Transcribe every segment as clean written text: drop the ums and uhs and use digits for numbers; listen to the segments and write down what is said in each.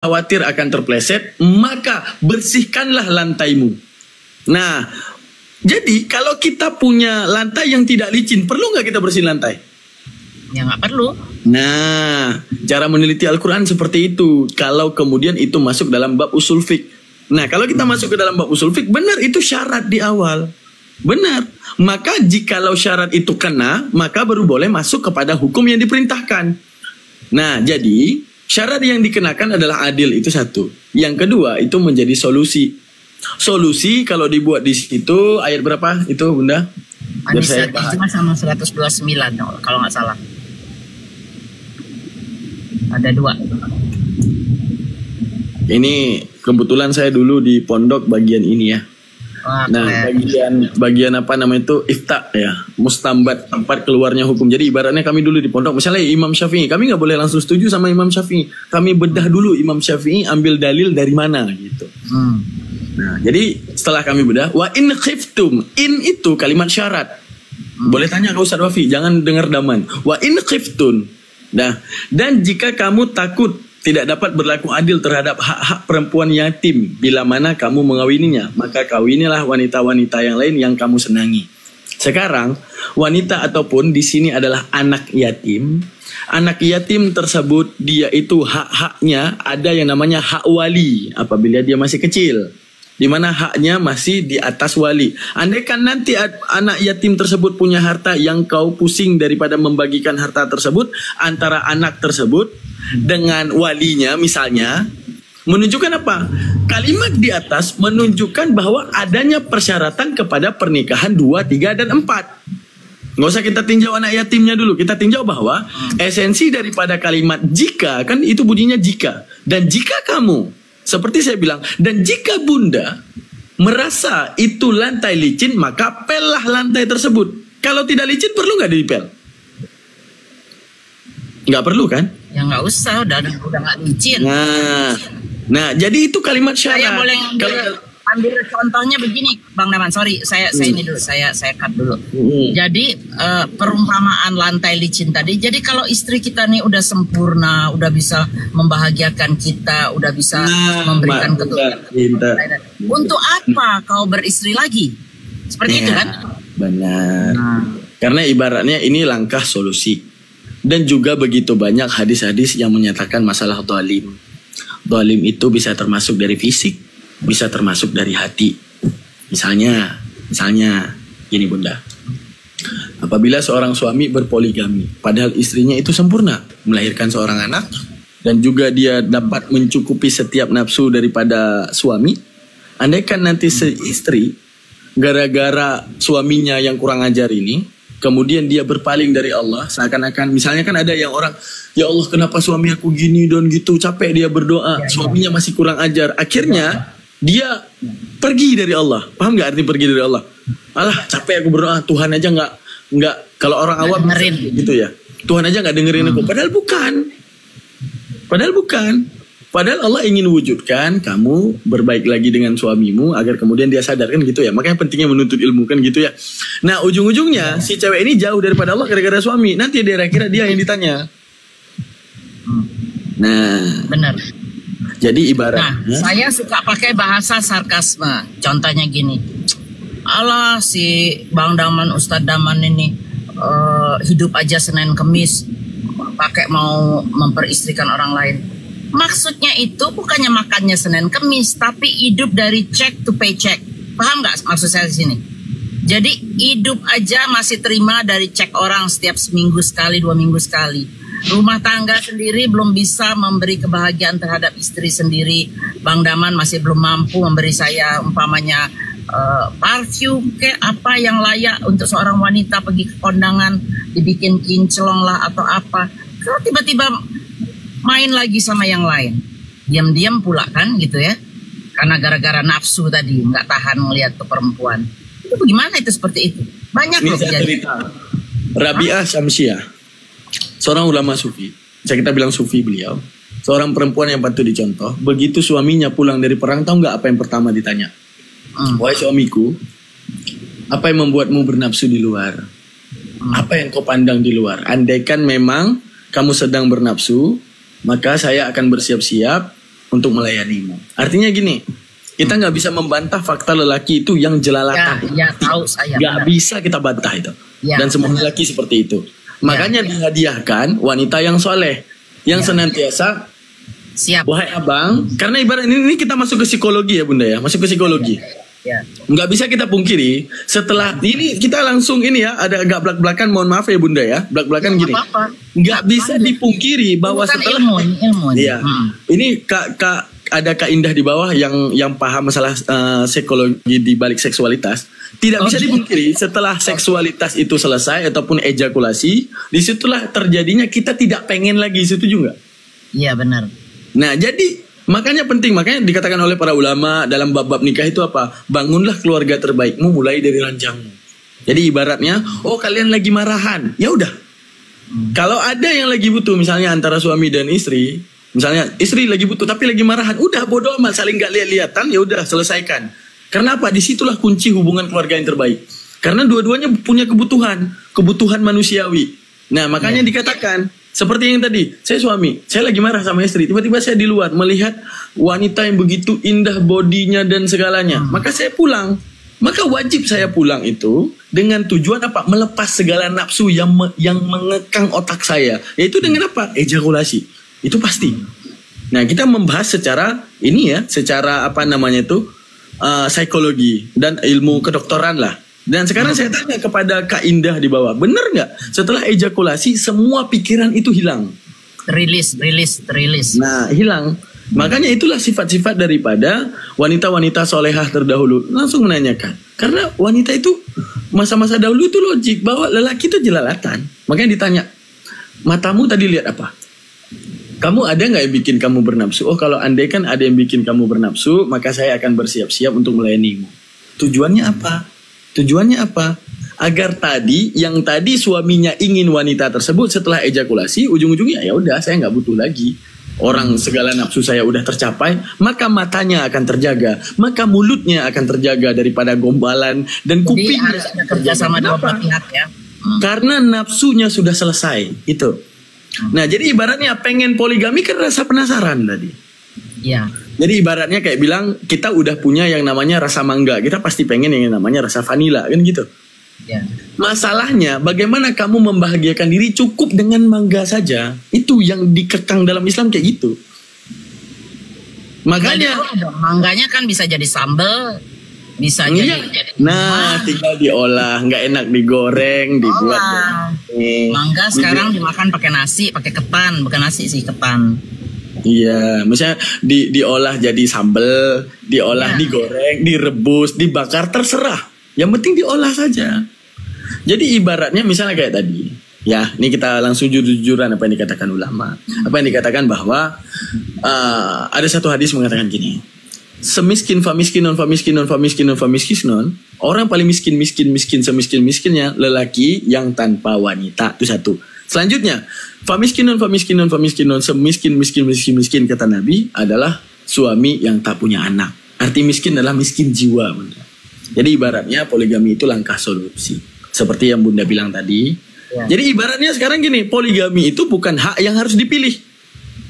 khawatir akan terpleset, maka bersihkanlah lantaimu. Nah, jadi kalau kita punya lantai yang tidak licin, perlu nggak kita bersihin lantai? Ya nggak perlu. Nah, cara meneliti Al-Quran seperti itu. Kalau kemudian itu masuk dalam bab usul fiqh. Nah, kalau kita masuk ke dalam bab usul fiqh, benar itu syarat di awal. Benar. Maka jikalau syarat itu kena, maka baru boleh masuk kepada hukum yang diperintahkan. Nah, jadi syarat yang dikenakan adalah adil, itu satu. Yang kedua, itu menjadi solusi. Solusi kalau dibuat di situ, ayat berapa itu Bunda? An-Nisa cuma sama 129 kalau nggak salah. Ada 2. Ini kebetulan saya dulu di pondok bagian ini ya. Wah, Nah, bagian apa namanya itu ifta ya, mustambat, tempat keluarnya hukum. Jadi ibaratnya kami dulu di pondok, misalnya Imam Syafi'i, kami nggak boleh langsung setuju sama Imam Syafi'i. Kami bedah dulu Imam Syafi'i ambil dalil dari mana gitu. Nah, jadi setelah kami bedah, wa in khiftum, in itu kalimat syarat. Boleh tanya ke Ustaz Wafi, jangan dengar daman. Wa in khiftun. Nah, dan jika kamu takut tidak dapat berlaku adil terhadap hak-hak perempuan yatim bila mana kamu mengawininya, maka kawinilah wanita-wanita yang lain yang kamu senangi. Sekarang, wanita ataupun di sini adalah anak yatim. Anak yatim tersebut dia itu hak-haknya ada yang namanya hak wali apabila dia masih kecil, di mana haknya masih di atas wali. Andaikan nanti anak yatim tersebut punya harta yang kau pusing daripada membagikan harta tersebut antara anak tersebut dengan walinya misalnya, menunjukkan apa? Kalimat di atas menunjukkan bahwa adanya persyaratan kepada pernikahan 2, 3, dan 4. Nggak usah kita tinjau anak yatimnya dulu. Kita tinjau bahwa esensi daripada kalimat jika, kan itu bunyinya jika. Dan jika kamu, seperti saya bilang, dan jika Bunda merasa itu lantai licin, maka pellah lantai tersebut. Kalau tidak licin, perlu nggak dipel? Nggak perlu kan? Ya nggak usah, udah nggak licin. Nah, jadi itu kalimat syarat. Saya boleh ambil contohnya begini, Bang Daman. Sorry, saya ini dulu, saya cut dulu. Jadi perumpamaan lantai licin tadi. Jadi kalau istri kita nih udah sempurna, udah bisa membahagiakan kita, udah bisa memberikan keturunan. Untuk apa kau beristri lagi? Seperti itu kan? Benar. Karena ibaratnya ini langkah solusi. Dan juga begitu banyak hadis-hadis yang menyatakan masalah dhalim. Dhalim itu bisa termasuk dari fisik, bisa termasuk dari hati. Misalnya gini Bunda. Apabila seorang suami berpoligami, padahal istrinya itu sempurna, melahirkan seorang anak, dan juga dia dapat mencukupi setiap nafsu daripada suami, andaikan nanti istri, gara-gara suaminya yang kurang ajar ini, kemudian dia berpaling dari Allah, seakan-akan misalnya kan ada yang orang, ya Allah kenapa suami aku gini dan gitu, capek dia berdoa, suaminya masih kurang ajar, akhirnya dia pergi dari Allah. Paham nggak arti pergi dari Allah? Alah capek aku berdoa, Tuhan aja nggak kalau orang awam gitu ya, Tuhan aja nggak dengerin aku. Padahal bukan. Padahal Allah ingin wujudkan kamu berbaik lagi dengan suamimu agar kemudian dia sadar kan gitu ya. Makanya pentingnya menuntut ilmu kan gitu ya. Nah ujung-ujungnya si cewek ini jauh daripada Allah gara-gara suami. Nanti dia kira dia yang ditanya. Nah benar. Jadi ibarat. Nah saya suka pakai bahasa sarkasme. Contohnya gini. Allah si Bang Daman, Ustadz Daman ini hidup aja Senin Kemis pakai mau memperistrikan orang lain. Maksudnya itu bukannya makannya Senin Kemis, tapi hidup dari check to paycheck. Paham nggak maksud saya di sini? Jadi hidup aja masih terima dari cek orang setiap seminggu sekali, 2 minggu sekali. Rumah tangga sendiri belum bisa memberi kebahagiaan terhadap istri sendiri. Bang Daman masih belum mampu memberi saya umpamanya parfum kayak apa yang layak untuk seorang wanita pergi ke kondangan, dibikin kinclong lah atau apa. Kalau tiba-tiba main lagi sama yang lain, diam-diam pula kan gitu ya, karena gara-gara nafsu tadi nggak tahan melihat ke perempuan. Itu bagaimana itu seperti itu? Banyak loh cerita. Rabi'ah Syamsiah, seorang ulama sufi, bisa kita bilang sufi beliau, seorang perempuan yang patut dicontoh. Begitu suaminya pulang dari perang, tahu nggak apa yang pertama ditanya? Wahai suamiku, apa yang membuatmu bernafsu di luar? Apa yang kau pandang di luar? Andaikan memang kamu sedang bernafsu, maka saya akan bersiap-siap untuk melayanimu. Artinya gini, kita nggak bisa membantah fakta lelaki itu yang jelalatan. Ya, tahu saya. Nggak bisa kita bantah itu. Ya, Dan semua lelaki seperti itu. Makanya dihadiahkan wanita yang soleh, yang senantiasa siap. wahai abang, karena ibarat ini kita masuk ke psikologi ya bunda ya, masuk ke psikologi. Ya. Nggak bisa kita pungkiri setelah ini kita langsung ini ya ada agak belak-belakan, mohon maaf ya bunda ya, belak-belakan gini. Nggak bisa dipungkiri bahwa Bukan setelah ilmu. Iya, ini kak ada Kak Indah di bawah yang paham masalah psikologi di balik seksualitas. Tidak bisa dipungkiri setelah seksualitas itu selesai ataupun ejakulasi, disitulah terjadinya kita tidak pengen lagi, setuju nggak? Iya benar. Nah jadi makanya penting, makanya dikatakan oleh para ulama dalam bab-bab nikah itu apa? Bangunlah keluarga terbaikmu mulai dari ranjangmu. Jadi ibaratnya, oh kalian lagi marahan, ya udah. Kalau ada yang lagi butuh, misalnya antara suami dan istri, misalnya istri lagi butuh tapi lagi marahan, udah bodoh amat, saling gak lihat-lihatan, ya udah selesaikan. Karena apa? Disitulah kunci hubungan keluarga yang terbaik. Karena dua-duanya punya kebutuhan manusiawi. Nah makanya dikatakan seperti yang tadi, saya suami, saya lagi marah sama istri, tiba-tiba saya di luar melihat wanita yang begitu indah bodinya dan segalanya, maka saya pulang. Maka wajib saya pulang itu dengan tujuan apa? Melepas segala nafsu yang mengekang otak saya, yaitu dengan apa? Ejakulasi. Itu pasti. Nah kita membahas secara ini ya, secara apa namanya itu psikologi dan ilmu kedokteran lah. Dan sekarang saya tanya kepada Kak Indah di bawah, benar nggak setelah ejakulasi semua pikiran itu hilang? Rilis. Nah hilang. Makanya itulah sifat-sifat daripada wanita-wanita solehah terdahulu. Langsung menanyakan. Karena wanita itu masa-masa dahulu itu logik bahwa lelaki itu jelalatan. Makanya ditanya, matamu tadi lihat apa? Kamu ada nggak yang bikin kamu bernafsu? Oh kalau andai kan ada yang bikin kamu bernafsu, maka saya akan bersiap-siap untuk melayanimu. Tujuannya apa? Agar yang tadi suaminya ingin wanita tersebut setelah ejakulasi, ujung-ujungnya ya udah saya nggak butuh lagi. Orang segala nafsu saya udah tercapai, maka matanya akan terjaga, maka mulutnya akan terjaga daripada gombalan dan kupingnya. Jadi harus kerja sama dua pihak ya. Karena nafsunya sudah selesai itu. Nah jadi ibaratnya pengen poligami kan rasa penasaran tadi. Iya. Jadi ibaratnya kayak bilang kita udah punya yang namanya rasa mangga, kita pasti pengen yang namanya rasa vanila kan gitu. Ya. Masalahnya bagaimana kamu membahagiakan diri cukup dengan mangga saja. Itu yang dikekang dalam Islam kayak gitu. Makanya mangganya kan bisa jadi sambal, bisa jadi tinggal diolah, nggak enak digoreng, dibuat. Mangga sekarang dimakan pakai nasi, pakai ketan, bukan nasi sih, ketan. Iya, misalnya diolah jadi sambal, diolah digoreng, direbus, dibakar, terserah. Yang penting diolah saja. Jadi ibaratnya misalnya kayak tadi, ya, ini kita langsung jujur-jujuran apa yang dikatakan ulama. Apa yang dikatakan bahwa ada satu hadis mengatakan gini. Semiskin famiskinun, orang paling miskin semiskin-miskinnya lelaki yang tanpa wanita, itu satu. Selanjutnya, famiskinun semiskin kata Nabi adalah suami yang tak punya anak. Arti miskin adalah miskin jiwa. Jadi ibaratnya poligami itu langkah solusi. Seperti yang Bunda bilang tadi. Ya. Jadi ibaratnya sekarang gini, poligami itu bukan hak yang harus dipilih.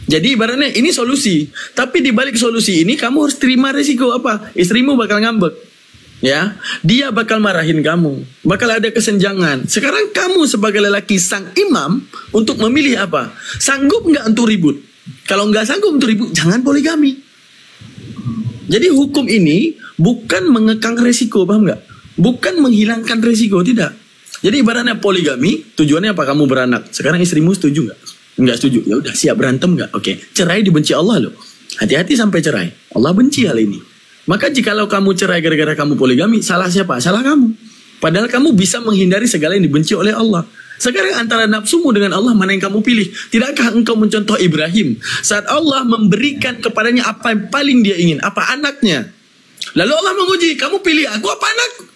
Jadi ibaratnya ini solusi. Tapi di balik solusi ini kamu harus terima resiko apa? Istrimu bakal ngambek. Ya, dia bakal marahin kamu. Bakal ada kesenjangan. Sekarang kamu sebagai lelaki sang imam untuk memilih apa? Sanggup nggak untuk ribut? Kalau nggak sanggup untuk ribut, jangan poligami. Jadi hukum ini bukan mengekang resiko, paham nggak? Bukan menghilangkan resiko, tidak. Jadi ibaratnya poligami, tujuannya apa? Kamu beranak. Sekarang istrimu setuju nggak? Nggak setuju. Ya udah, siap berantem nggak? Oke. Cerai dibenci Allah loh. Hati-hati sampai cerai. Allah benci hal ini. Maka jikalau kamu cerai gara-gara kamu poligami, salah siapa? Salah kamu. Padahal kamu bisa menghindari segala yang dibenci oleh Allah. Sekarang antara nafsumu dengan Allah, mana yang kamu pilih? Tidakkah engkau mencontoh Ibrahim saat Allah memberikan kepadanya apa yang paling dia ingin? Apa? Anaknya. Lalu Allah menguji, kamu pilih aku apa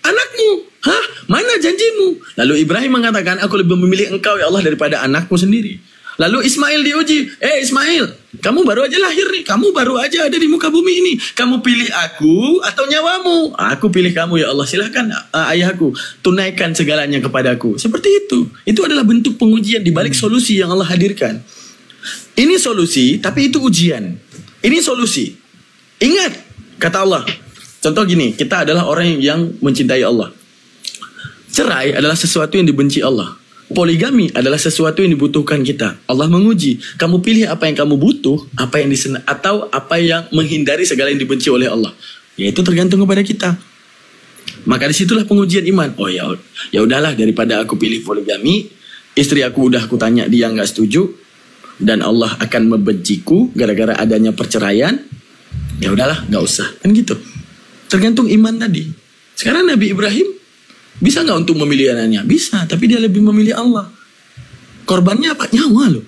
anakmu? Hah? Mana janjimu? Lalu Ibrahim mengatakan, aku lebih memilih engkau ya Allah daripada anakku sendiri. Lalu Ismail diuji, Ismail, kamu baru aja lahir nih, kamu baru aja ada di muka bumi ini. Kamu pilih aku atau nyawamu? Aku pilih kamu ya Allah, silahkan ayahku, tunaikan segalanya kepadaku. Seperti itu. Itu adalah bentuk pengujian di balik solusi yang Allah hadirkan. Ini solusi, tapi itu ujian. Ini solusi. Ingat, kata Allah. Contoh gini, kita adalah orang yang mencintai Allah. Cerai adalah sesuatu yang dibenci Allah. Poligami adalah sesuatu yang dibutuhkan kita. Allah menguji, kamu pilih apa yang kamu butuh, apa yang atau apa yang menghindari segala yang dibenci oleh Allah. Ya itu tergantung kepada kita. Maka disitulah pengujian iman. Oh ya udahlah, daripada aku pilih poligami, istri aku udah aku tanya dia nggak setuju, dan Allah akan membenciku gara-gara adanya perceraian. Ya udahlah, nggak usah, kan gitu. Tergantung iman tadi. Sekarang Nabi Ibrahim bisa nggak untuk memilih anaknya? Bisa, tapi dia lebih memilih Allah. Korbannya apa? Nyawa loh.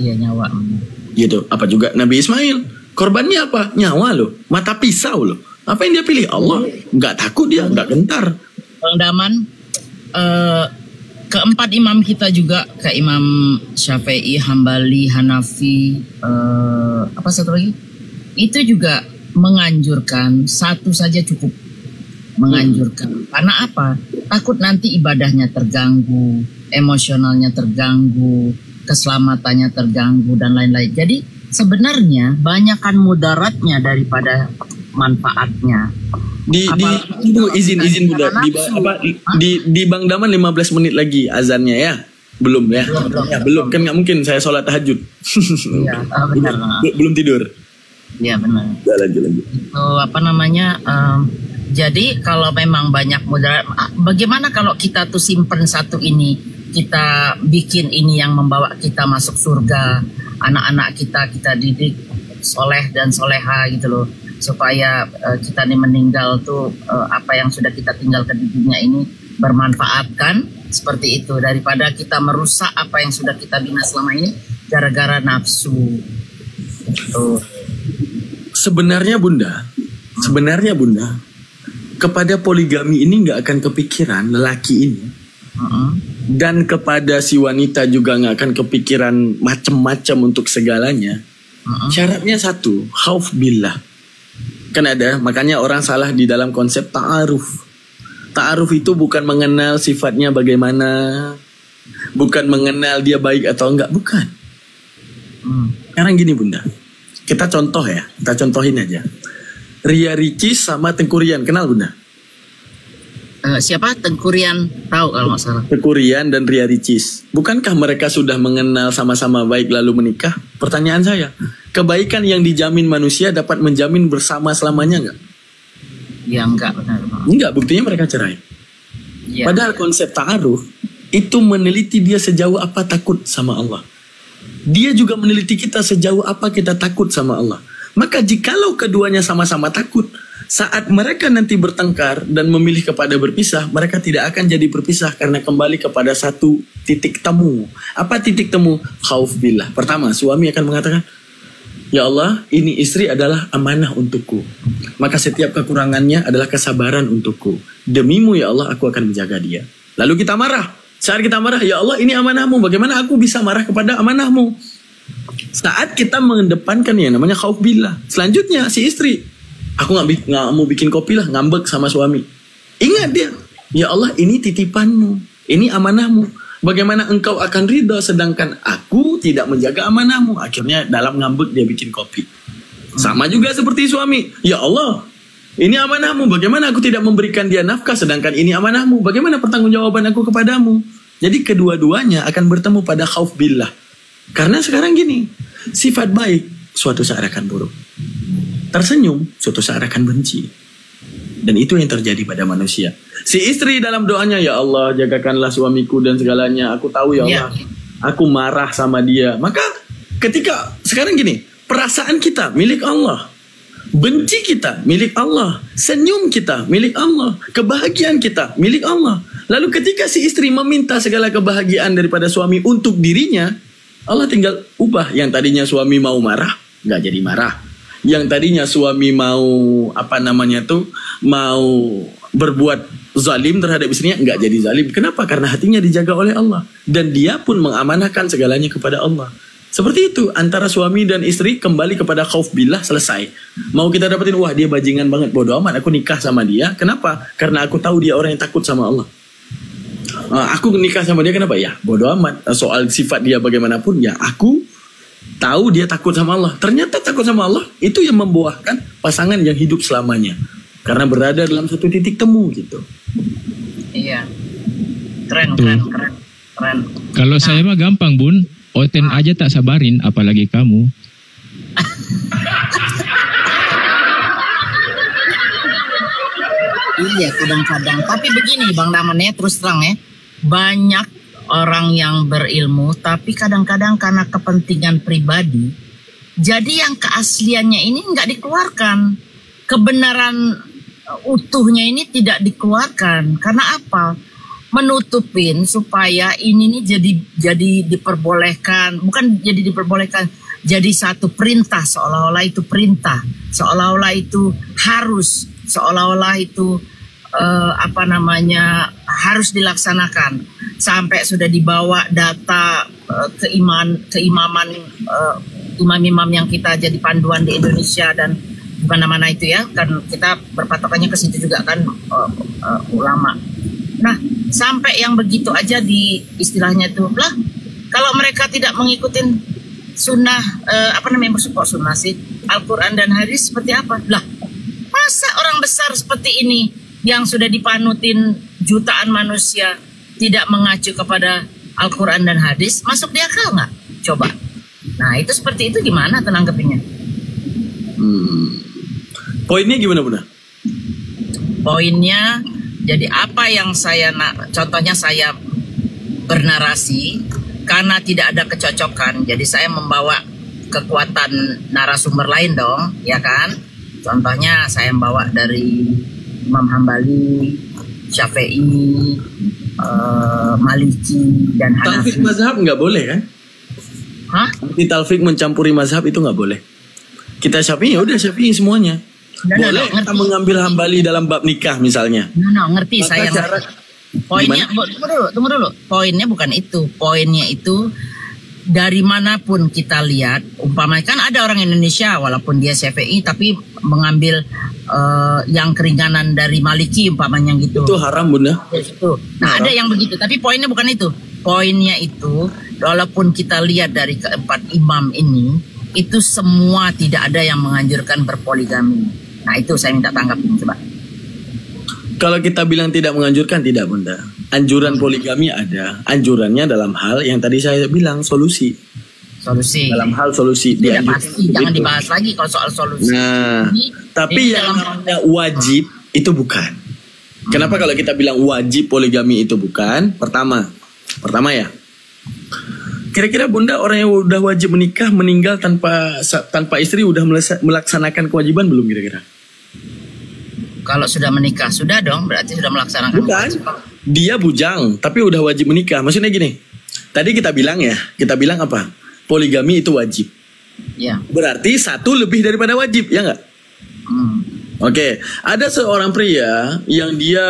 Iya, nyawa. Gitu. Apa juga Nabi Ismail? Korbannya apa? Nyawa loh. Mata pisau loh. Apa yang dia pilih? Allah. Nggak takut dia, nggak gentar. Bang Daman, keempat imam kita juga, ke Imam Syafi'i, Hambali, Hanafi, apa satu lagi? Itu juga menganjurkan satu saja cukup. Menganjurkan. Karena apa? Takut nanti ibadahnya terganggu, emosionalnya terganggu, keselamatannya terganggu, dan lain-lain. Jadi sebenarnya banyakkan mudaratnya daripada manfaatnya. Izin Bunda. Di Bang Daman 15 menit lagi azannya ya. Belum ya? Belum. Kan nggak mungkin saya sholat tahajud. Iya, benar. Belum tidur. Iya, benar. Lagi. Jadi kalau memang banyak mudarat, bagaimana kalau kita tuh simpen satu ini, kita bikin ini yang membawa kita masuk surga, anak-anak kita didik soleh dan soleha gitu loh, supaya kita nih meninggal tuh apa yang sudah kita tinggalkan di dunia ini bermanfaatkan seperti itu, daripada kita merusak apa yang sudah kita bina selama ini gara-gara nafsu. Gitu. Sebenarnya Bunda, kepada poligami ini nggak akan kepikiran lelaki ini, dan kepada si wanita juga nggak akan kepikiran macam-macam untuk segalanya. Syaratnya satu, khauf billah. Kan ada, makanya orang salah di dalam konsep ta'aruf. Ta'aruf itu bukan mengenal sifatnya bagaimana, bukan mengenal dia baik atau enggak, bukan. Sekarang gini Bunda, kita contohin aja. Ria Ricis sama Tengku Rian, kenal Bunda? Siapa? Tengku Rian, tahu kalau nggak salah. Tengku Rian dan Ria Ricis. Bukankah mereka sudah mengenal sama-sama baik lalu menikah? Pertanyaan saya, kebaikan yang dijamin manusia dapat menjamin bersama selamanya nggak? Ya enggak, benar. Enggak, buktinya mereka cerai. Ya. Padahal konsep ta'aruf itu meneliti dia sejauh apa takut sama Allah. Dia juga meneliti kita sejauh apa kita takut sama Allah. Maka jikalau keduanya sama-sama takut, saat mereka nanti bertengkar dan memilih kepada berpisah, mereka tidak akan jadi berpisah karena kembali kepada satu titik temu. Apa titik temu? Khauf billah. Pertama, suami akan mengatakan, ya Allah, ini istri adalah amanah untukku. Maka setiap kekurangannya adalah kesabaran untukku. Demimu ya Allah, aku akan menjaga dia. Lalu kita marah. Saat kita marah, ya Allah, ini amanahmu. Bagaimana aku bisa marah kepada amanahmu? Saat kita mengedepankan yang namanya khauf billah. Selanjutnya si istri, aku nggak mau bikin kopi lah, ngambek sama suami. Ingat dia, ya Allah ini titipanmu, ini amanahmu. Bagaimana engkau akan ridha sedangkan aku tidak menjaga amanahmu? Akhirnya dalam ngambek dia bikin kopi. Sama juga seperti suami, ya Allah ini amanahmu. Bagaimana aku tidak memberikan dia nafkah sedangkan ini amanahmu? Bagaimana pertanggungjawaban aku kepadamu? Jadi kedua-duanya akan bertemu pada khauf billah. Karena sekarang gini, sifat baik suatu saat akan buruk. Tersenyum suatu saat akan benci. Dan itu yang terjadi pada manusia. Si istri dalam doanya, ya Allah jagakanlah suamiku dan segalanya. Aku tahu ya Allah, aku marah sama dia. Maka ketika sekarang gini, perasaan kita milik Allah, benci kita milik Allah, senyum kita milik Allah, kebahagiaan kita milik Allah. Lalu ketika si istri meminta segala kebahagiaan daripada suami untuk dirinya, Allah tinggal ubah. Yang tadinya suami mau marah, nggak jadi marah. Yang tadinya suami mau mau berbuat zalim terhadap istrinya, nggak jadi zalim. Kenapa? Karena hatinya dijaga oleh Allah. Dan dia pun mengamanahkan segalanya kepada Allah. Seperti itu, antara suami dan istri kembali kepada khauf billah, selesai. Mau kita dapetin, wah dia bajingan banget, bodo amat, aku nikah sama dia. Kenapa? Karena aku tahu dia orang yang takut sama Allah. Aku nikah sama dia kenapa? Ya bodo amat. Soal sifat dia bagaimanapun, ya aku tahu dia takut sama Allah. Ternyata takut sama Allah itu yang membuahkan pasangan yang hidup selamanya. Karena berada dalam satu titik temu gitu. Iya. Keren. Kalau saya mah gampang, Bun. Oten aja tak sabarin, apalagi kamu. Iya, kadang-kadang. Tapi begini Bang Daman ya, terus terang ya. Banyak orang yang berilmu, tapi kadang-kadang karena kepentingan pribadi, jadi yang keasliannya ini nggak dikeluarkan. Kebenaran utuhnya ini tidak dikeluarkan. Karena apa? Menutupin supaya ini nih jadi diperbolehkan, bukan jadi diperbolehkan, jadi satu perintah, seolah-olah itu perintah, seolah-olah itu harus, seolah-olah itu harus dilaksanakan. Sampai sudah dibawa data keimaman imam-imam yang kita jadi panduan di Indonesia dan di mana-mana itu ya, kan kita berpatokannya ke situ juga kan, ulama. Nah, sampai yang begitu aja di istilahnya itu lah, kalau mereka tidak mengikuti sunnah, kok sunnah sih, Al-Quran dan hadis seperti apa? Lah, masa orang besar seperti ini yang sudah dipanutin jutaan manusia tidak mengacu kepada Al-Quran dan hadis, masuk di akal nggak? Coba. Nah, itu seperti itu gimana tenanggepinnya? Poinnya gimana, Bunda? Poinnya, jadi apa yang contohnya saya bernarasi, karena tidak ada kecocokan, jadi saya membawa kekuatan narasumber lain dong, ya kan? Contohnya saya membawa dari Imam Hambali, Syafi'i, Maliki, dan Hanafi. Talfik mazhab nggak boleh kan? Hah? Di talfik mencampuri mazhab itu nggak boleh. Kita Syafi'i, ya udah Syafi'i semuanya. Boleh kita mengambil Hambali dalam bab nikah misalnya. Ngerti. Maka saya ngerti. Poinnya, tunggu dulu. Poinnya bukan itu. Poinnya itu dari manapun kita lihat, umpamanya kan ada orang Indonesia walaupun dia Syafi'i tapi mengambil yang keringanan dari Maliki umpamanya gitu. Itu haram, Bunda. Itu. Nah, haram. Ada yang begitu, tapi poinnya bukan itu. Poinnya itu, walaupun kita lihat dari keempat imam ini, itu semua tidak ada yang menganjurkan berpoligami. Nah, itu saya minta tanggapin coba. Kalau kita bilang tidak menganjurkan, tidak, Bunda. Anjuran poligami ada. Anjurannya dalam hal yang tadi saya bilang, solusi. Dalam hal solusi. Tidak pasti, jangan dibahas lagi kalau soal solusi. Nah, tapi yang namanya wajib itu bukan. Kenapa kalau kita bilang wajib poligami itu bukan? Pertama ya. Kira-kira Bunda, orang yang udah wajib menikah meninggal tanpa istri udah melaksanakan kewajiban belum kira-kira? Kalau sudah menikah, sudah dong, berarti sudah melaksanakan. Bukan, dia bujang, tapi udah wajib menikah. Maksudnya gini, tadi kita bilang apa? Poligami itu wajib. Ya. Berarti satu lebih daripada wajib, ya nggak? Oke, ada seorang pria yang dia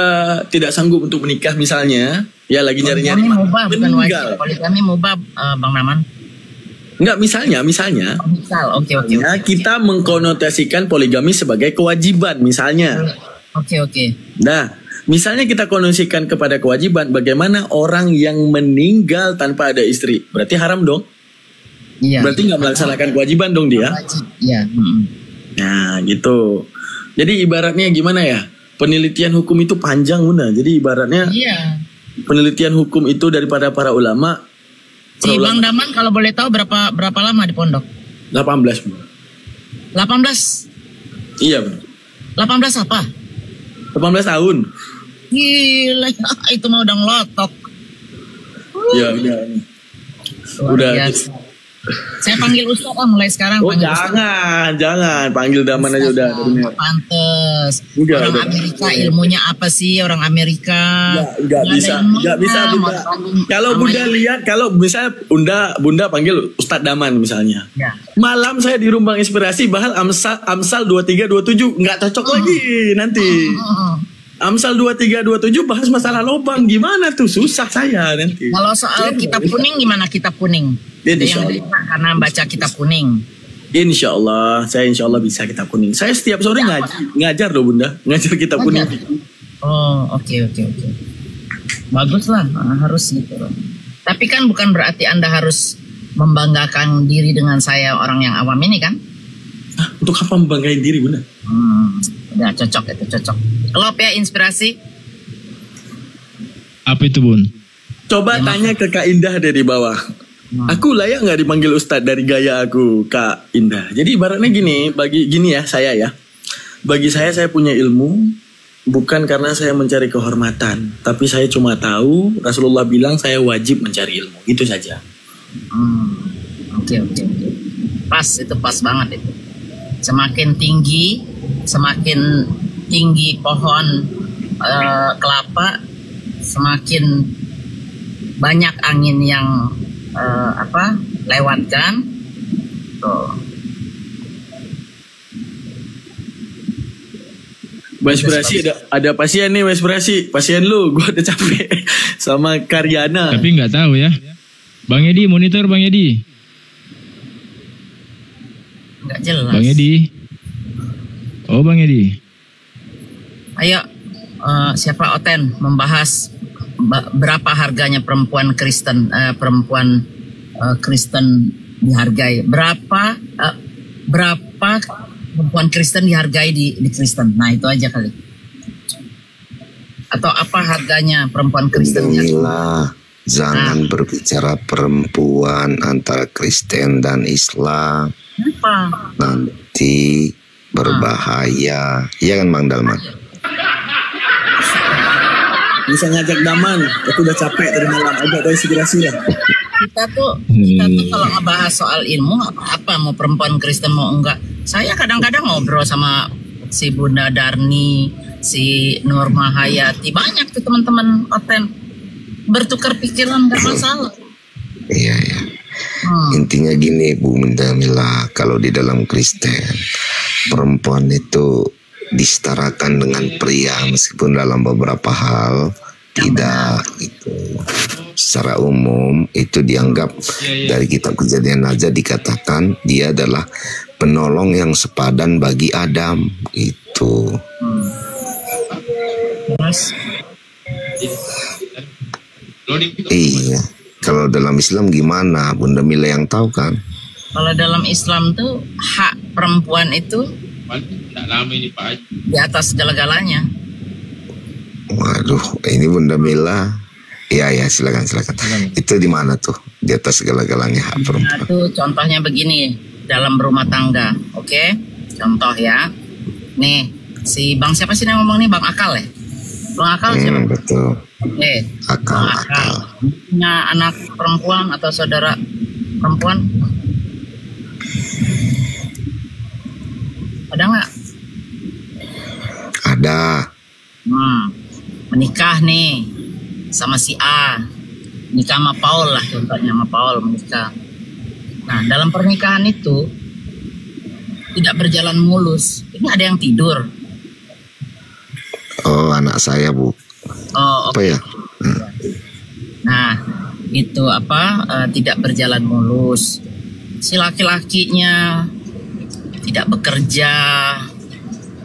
tidak sanggup untuk menikah misalnya, ya lagi nyari-nyari, meninggal. Poligami mubah, Bang Naman. Enggak, misalnya. Oke. Kita mengkonotasikan poligami sebagai kewajiban, misalnya. Oke. Nah, misalnya kita konotasikan kepada kewajiban, bagaimana orang yang meninggal tanpa ada istri? Berarti haram dong? Iya. Berarti nggak melaksanakan kewajiban dong dia? Iya. Nah, gitu. Jadi ibaratnya gimana ya? Penelitian hukum itu panjang, Bunda. Jadi ibaratnya penelitian hukum itu daripada para ulama. Bang Daman kalau boleh tahu berapa lama di pondok? 18, Bunda. 18? Iya, Bunda. 18 apa? 18 tahun. Gila, itu mah udah ngelotok. Ya, udah. Saya panggil Ustaz mulai sekarang. Jangan panggil Daman aja udah. Pantes. Udah. Amerika ilmunya apa sih orang Amerika? Nggak bisa. Kalau Bunda lihat, kalau misalnya Bunda panggil Ustadz Daman misalnya. Ya. Malam saya di Rumbang Inspirasi bahas Amsal 2327 nggak cocok lagi nanti. Amsal 2327 bahas masalah lobang, gimana tuh, susah saya nanti. Kalau soal kitab kuning gimana, kitab kuning? Insya Allah. Karena baca kitab kuning. Insya Allah bisa kitab kuning. Saya setiap sore ngajar loh, Bunda, ngajar kitab kuning. Oh, oke. Bagus lah, harus gitu loh. Tapi kan bukan berarti Anda harus membanggakan diri dengan saya orang yang awam ini kan? Untuk apa membanggain diri, Bunda? Udah cocok itu, cocok. Klop ya, inspirasi. Apa itu, Bun? Coba tanya ke Kak Indah dari bawah. Aku layak nggak dipanggil Ustadz dari gaya aku, Kak Indah? Jadi ibaratnya gini, bagi saya punya ilmu bukan karena saya mencari kehormatan, tapi saya cuma tahu Rasulullah bilang saya wajib mencari ilmu, itu saja. Oke. Pas, itu pas banget itu. Semakin tinggi pohon kelapa, semakin banyak angin yang lewatkan. Tuh. Inspirasi ada pasien nih, inspirasi pasien lu, gue udah capek sama Karyana. Tapi nggak tahu ya, Bang Edi monitor Bang Edi. Nggak jelas. Bang Edi. Oh Bang Edi. Ayo, siapa Oten membahas berapa harganya perempuan Kristen Kristen dihargai? Berapa perempuan Kristen dihargai di Kristen? Nah itu aja kali. Atau apa harganya perempuan Kristen? Jangan berbicara perempuan antara Kristen dan Islam. Kenapa? Nanti berbahaya. Iya kan Bang Dalman? Bisa ngajak Daman, aku udah capek tadi malam, agak ada inspirasi lah. Kita tuh kalau ngebahas soal ilmu, apa mau perempuan Kristen mau enggak, saya kadang-kadang ngobrol sama si Bunda Darni, si Nur Mahayati, banyak tuh teman-teman Oten, bertukar pikiran, gak masalah. Iya. Intinya gini Bu Mila, kalau di dalam Kristen perempuan itu disetarakan dengan pria, meskipun dalam beberapa hal tidak itu. Secara umum itu dianggap dari kitab Kejadian aja dikatakan dia adalah penolong yang sepadan bagi Adam itu. Iya. Kalau dalam Islam gimana? Bunda Mila yang tahu kan? Kalau dalam Islam tuh hak perempuan itu di atas segala-galanya. Waduh, ini Bunda Mila. Iya, silakan. Itu di mana tuh? Di atas segala-galanya hak perempuan. Nah, tuh contohnya begini dalam rumah tangga. Oke? Contoh ya. Nih, si Bang siapa sih yang ngomong nih? Bang Akal ya? Bang Akal siapa? Betul. Oke. Akal. Punya anak perempuan atau saudara perempuan? Ada nggak? Ada. Menikah nih sama si A, nikah sama Paul lah contohnya, sama Paul menikah. Nah dalam pernikahan itu tidak berjalan mulus. Ini ada yang tidur. Oh anak saya Bu. Oh apa ya? Nah itu tidak berjalan mulus. Si laki-lakinya tidak bekerja,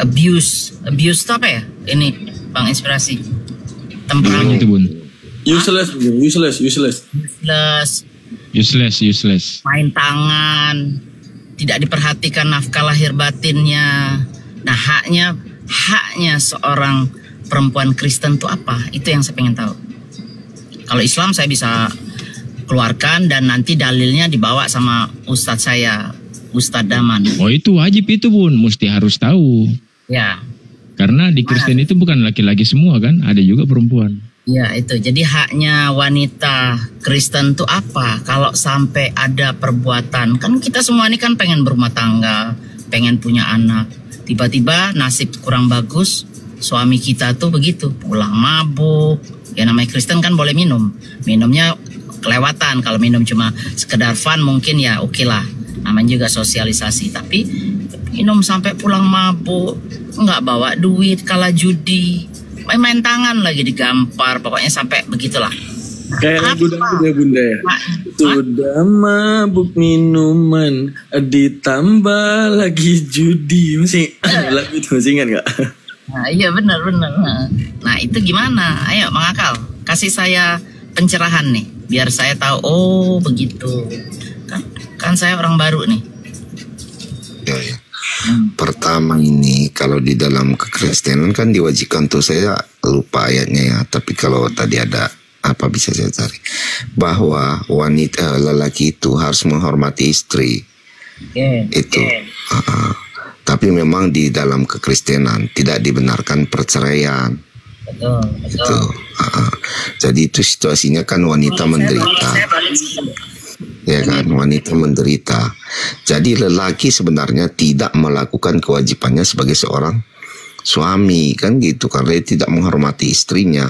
abuse itu apa ya? Ini Bang Inspirasi. Temperamen itu Bun. Useless. Main tangan, tidak diperhatikan nafkah lahir batinnya. Nah haknya seorang perempuan Kristen itu apa? Itu yang saya pengen tahu. Kalau Islam saya bisa keluarkan dan nanti dalilnya dibawa sama Ustadz saya, Ustadz Daman. Oh itu wajib itu Bun, mesti harus tahu. Ya. Karena di Kristen itu bukan laki-laki semua kan, ada juga perempuan. Ya itu, jadi haknya wanita Kristen itu apa? Kalau sampai ada perbuatan, kan kita semua ini kan pengen berumah tangga, pengen punya anak. Tiba-tiba nasib kurang bagus, suami kita tuh begitu, pulang mabuk. Ya namanya Kristen kan boleh minum, minumnya kelewatan. Kalau minum cuma sekedar fun mungkin ya oke lah, namanya juga sosialisasi. Tapi minum sampai pulang mabuk, nggak bawa duit, kalah judi, main tangan lagi digampar, pokoknya sampai begitulah. Kayak bunda ya. Sudah mabuk minuman, ditambah lagi judi, masih lagu itu masih ingat nggak? Nah, iya benar. Nah itu gimana? Ayo Bang Akal, kasih saya pencerahan nih, biar saya tahu. Oh begitu. Ustaz. Kan saya orang baru nih. Ya. Pertama ini kalau di dalam kekristenan kan diwajibkan tuh, saya lupa ayatnya ya. Tapi kalau tadi ada apa bisa saya cari, bahwa wanita lelaki itu harus menghormati istri. Itu. Tapi memang di dalam kekristenan tidak dibenarkan perceraian. Betul. Jadi itu situasinya kan wanita menderita. Ya kan, wanita menderita. Jadi lelaki sebenarnya tidak melakukan kewajibannya sebagai seorang suami, kan gitu, karena dia tidak menghormati istrinya.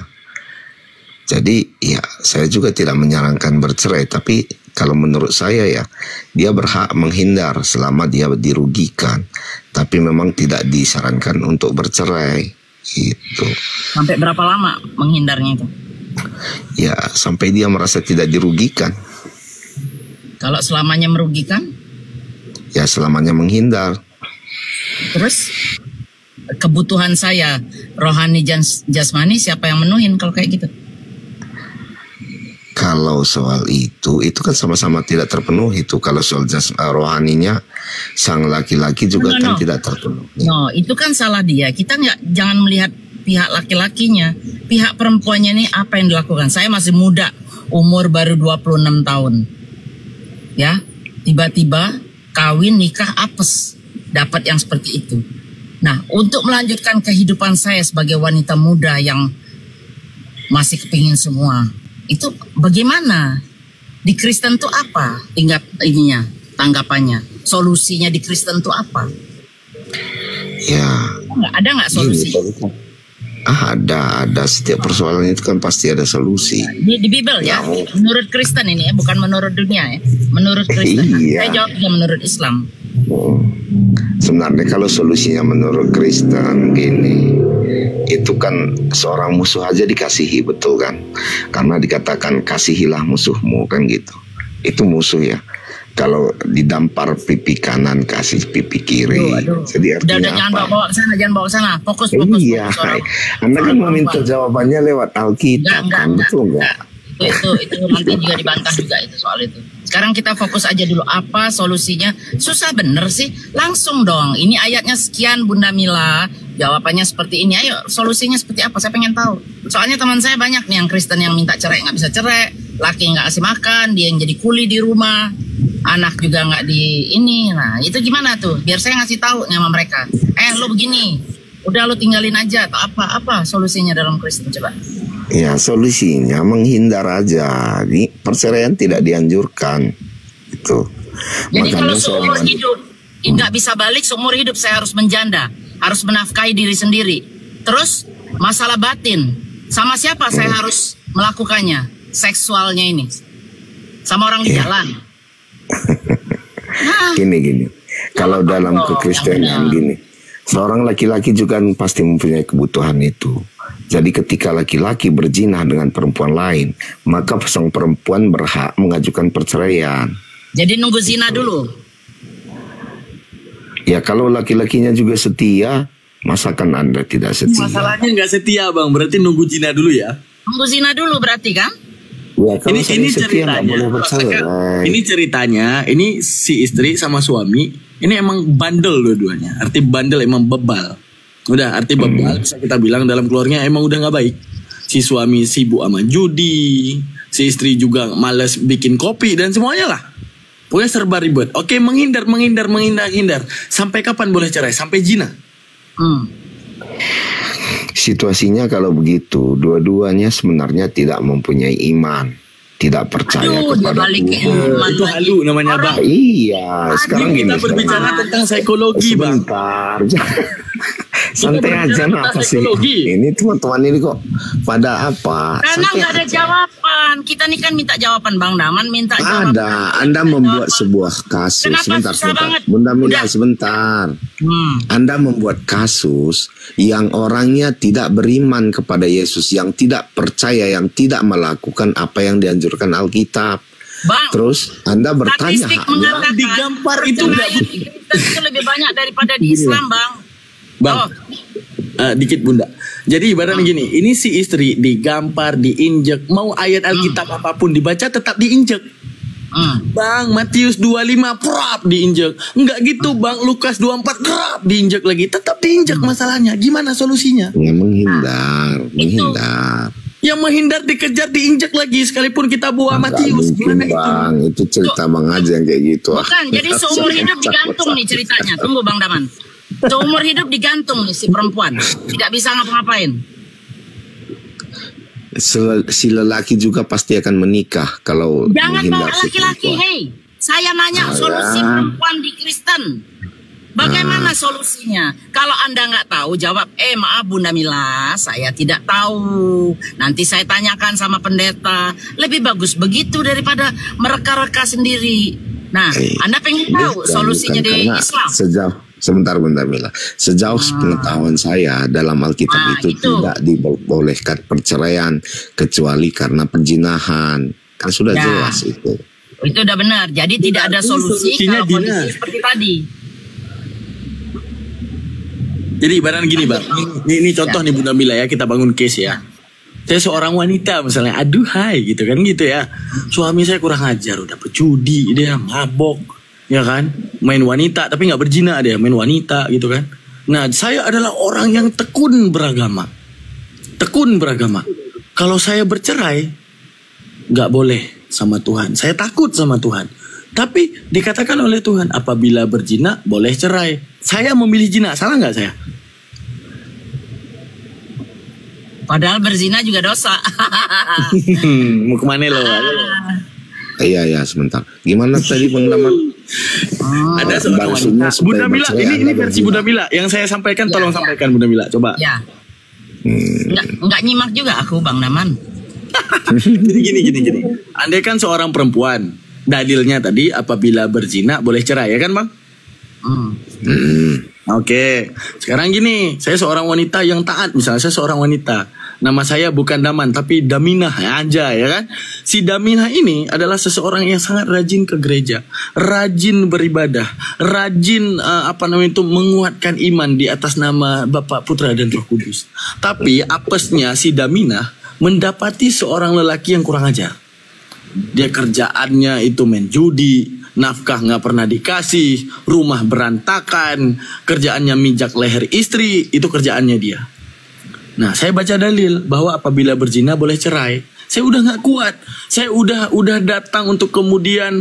Jadi ya saya juga tidak menyarankan bercerai, tapi kalau menurut saya ya dia berhak menghindar selama dia dirugikan. Tapi memang tidak disarankan untuk bercerai gitu. Sampai berapa lama menghindarnya itu? Ya sampai dia merasa tidak dirugikan. Kalau selamanya merugikan? Ya selamanya menghindar. Terus kebutuhan saya rohani jasmani siapa yang menuhin kalau kayak gitu? Kalau soal itu kan sama-sama tidak terpenuhi itu. Kalau soal rohaninya sang laki-laki juga kan tidak terpenuhi. No, itu kan salah dia. Kita jangan melihat pihak laki-lakinya, pihak perempuannya ini apa yang dilakukan. Saya masih muda, umur baru 26 tahun. Ya, tiba-tiba kawin, nikah, apes, dapat yang seperti itu. Nah, untuk melanjutkan kehidupan saya sebagai wanita muda yang masih kepingin semua, itu bagaimana? Di Kristen tuh apa? Tanggapannya, solusinya di Kristen tuh apa? Ya. Ada nggak solusi? Ada setiap persoalan itu kan pasti ada solusi. Di Bible ya, menurut Kristen ini ya, bukan menurut dunia ya, menurut Kristen. Saya jawab juga menurut Islam. Sebenarnya kalau solusinya menurut Kristen gini, itu kan seorang musuh aja dikasihi, betul kan? Karena dikatakan kasihilah musuhmu, kan gitu. Itu musuh ya. Kalau didampar pipi kanan, kasih pipi kiri. Jadi artinya jangan bawa ke sana, fokus. Iya, Anda kan meminta jawabannya lewat Alkitab, betul nggak? Itu nanti juga dibantah juga itu soal itu. Sekarang kita fokus aja dulu, apa solusinya? Susah bener sih, langsung dong. Ini ayatnya sekian Bunda Mila, jawabannya seperti ini. Ayo solusinya seperti apa? Saya pengen tahu. Soalnya teman saya banyak nih yang Kristen yang minta cerai nggak bisa cerai, laki nggak kasih makan, dia yang jadi kuli di rumah, anak juga nggak di ini. Nah itu gimana tuh? Biar saya ngasih tahu sama mereka. Lo begini, udah lo tinggalin aja atau apa solusinya dalam Kristen coba? Ya solusinya menghindar aja. Perceraian tidak dianjurkan. Itu. Jadi kalau seumur hidup nggak bisa balik, seumur hidup saya harus menjanda, harus menafkahi diri sendiri. Terus masalah batin, sama siapa saya harus melakukannya? Seksualnya ini sama orang di jalan. Gini. Kalau dalam kekristenan gini, seorang laki-laki juga pasti mempunyai kebutuhan itu. Jadi ketika laki-laki berzina dengan perempuan lain, maka sang perempuan berhak mengajukan perceraian. Jadi nunggu zina dulu? Ya kalau laki-lakinya juga setia, masakan Anda tidak setia? Masalahnya nggak setia Bang, berarti nunggu zina dulu ya? Nunggu zina dulu berarti kan? Ya, kalau ini ceritanya. Ini ceritanya, ini si istri sama suami, ini emang bandel dua-duanya. Arti bandel emang bebal. Udah arti bebal bisa kita bilang dalam keluarga emang udah nggak baik. Si suami sibuk sama judi, si istri juga malas bikin kopi dan semuanya lah. Pokoknya serba ribet. Oke, menghindar. Sampai kapan boleh cerai? Sampai zina. Situasinya kalau begitu, dua-duanya sebenarnya tidak mempunyai iman, tidak percaya kepada Tuhan. Itu halu namanya Bang. Iya, sekarang kita berbicara tentang psikologi Bang. Sebentar. Santai aja apa sih? Ini teman-teman ini kok pada apa? Karena nggak ada jawaban. Kita nih kan minta jawaban Bang Daman, minta jawaban. Ada. Anda membuat sebuah kasus. Sebentar. Bunda Mila sebentar. Anda membuat kasus yang orangnya tidak beriman kepada Yesus, yang tidak percaya, yang tidak melakukan apa yang dianjurkan Alkitab. Bang, terus Anda bertanya digampar itu lebih banyak daripada di Islam Bang. Bang, dikit Bunda. Jadi ibaratnya gini, ini si istri digampar, diinjek, mau ayat Alkitab apapun dibaca tetap diinjek. Bang, Matius 25 prap diinjek. Enggak gitu Bang, Lukas 24 prap diinjek lagi. Tetap diinjek masalahnya. Gimana solusinya? Ya, menghindar. Yang menghindar dikejar diinjek lagi sekalipun kita buah Matius. Gimana Bang, itu cerita Bang aja yang kayak gitu. Bukan, jadi seumur hidup digantung nih ceritanya. Tunggu Bang Daman. Seumur hidup digantung nih si perempuan. Tidak bisa ngapa-ngapain. Si lelaki juga pasti akan menikah kalau Jangan bawa menghindar si laki-laki, perempuan. hei. Saya nanya solusi perempuan di Kristen. Bagaimana solusinya? Kalau Anda nggak tahu, jawab, maaf Bunda Mila, saya tidak tahu. Nanti saya tanyakan sama pendeta. Lebih bagus begitu daripada mereka-reka sendiri. Nah, Anda pengen tahu solusinya di Islam? Sebentar Bunda Mila. Sejauh pengetahuan saya dalam Alkitab itu tidak dibolehkan perceraian kecuali karena perzinahan. Kan sudah jelas itu. Itu udah benar. Jadi tidak ada solusi kalau kondisi seperti tadi. Jadi ibarat gini Bang, ini contoh nih Bunda Mila ya, kita bangun case ya. Saya seorang wanita misalnya, aduhai gitu kan gitu ya. Suami saya kurang ajar, udah pecudi, dia mabok, ya kan. Main wanita, tapi nggak berzina dia, main wanita gitu kan. Nah saya adalah orang yang tekun beragama. Kalau saya bercerai, nggak boleh sama Tuhan. Saya takut sama Tuhan. Tapi dikatakan oleh Tuhan, apabila berzina boleh cerai. Saya memilih zina, salah nggak saya? Padahal berzina juga dosa. Mau kemana lo? Iya sebentar. Gimana tadi Bang Daman? Ada seorang wanita. Bunda Mila, ini versi Bunda Mila yang saya sampaikan. Tolong sampaikan Bunda Mila, coba. Ya. Nggak nyimak juga aku Bang Daman. Jadi gini. Andai kan seorang perempuan, dalilnya tadi apabila berzina boleh cerai, ya kan Bang? Oke. Sekarang gini, saya seorang wanita yang taat, misalnya saya seorang wanita. Nama saya bukan Daman tapi Daminah aja, ya kan? Si Daminah ini adalah seseorang yang sangat rajin ke gereja, rajin beribadah, rajin menguatkan iman di atas nama Bapa, Putra dan Roh Kudus. Tapi apesnya si Daminah mendapati seorang lelaki yang kurang ajar. Dia kerjaannya itu main judi, nafkah nggak pernah dikasih, rumah berantakan, kerjaannya mijak leher istri, itu kerjaannya dia. Nah, saya baca dalil bahwa apabila berzina boleh cerai. Saya udah nggak kuat, saya udah datang untuk kemudian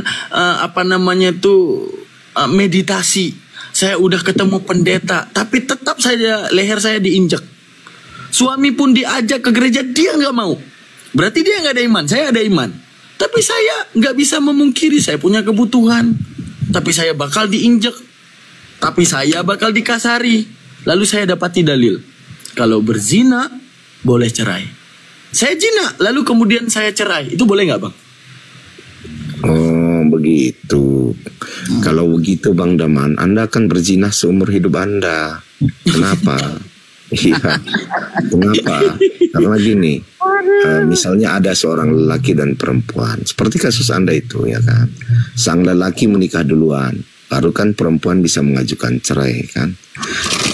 meditasi. Saya udah ketemu pendeta, tapi tetap saja leher saya diinjak. Suami pun diajak ke gereja, dia nggak mau. Berarti dia nggak ada iman, saya ada iman. Tapi saya nggak bisa memungkiri saya punya kebutuhan. Tapi saya bakal diinjek. Tapi saya bakal dikasari. Lalu saya dapati dalil. Kalau berzina, boleh cerai. Saya zina, lalu kemudian saya cerai. Itu boleh nggak Bang? Oh begitu. Kalau begitu Bang Daman, Anda akan berzina seumur hidup Anda. Kenapa? Iya. Kenapa? Karena gini, misalnya ada seorang lelaki dan perempuan, seperti kasus Anda itu, ya kan? Sang lelaki menikah duluan, baru kan perempuan bisa mengajukan cerai, kan?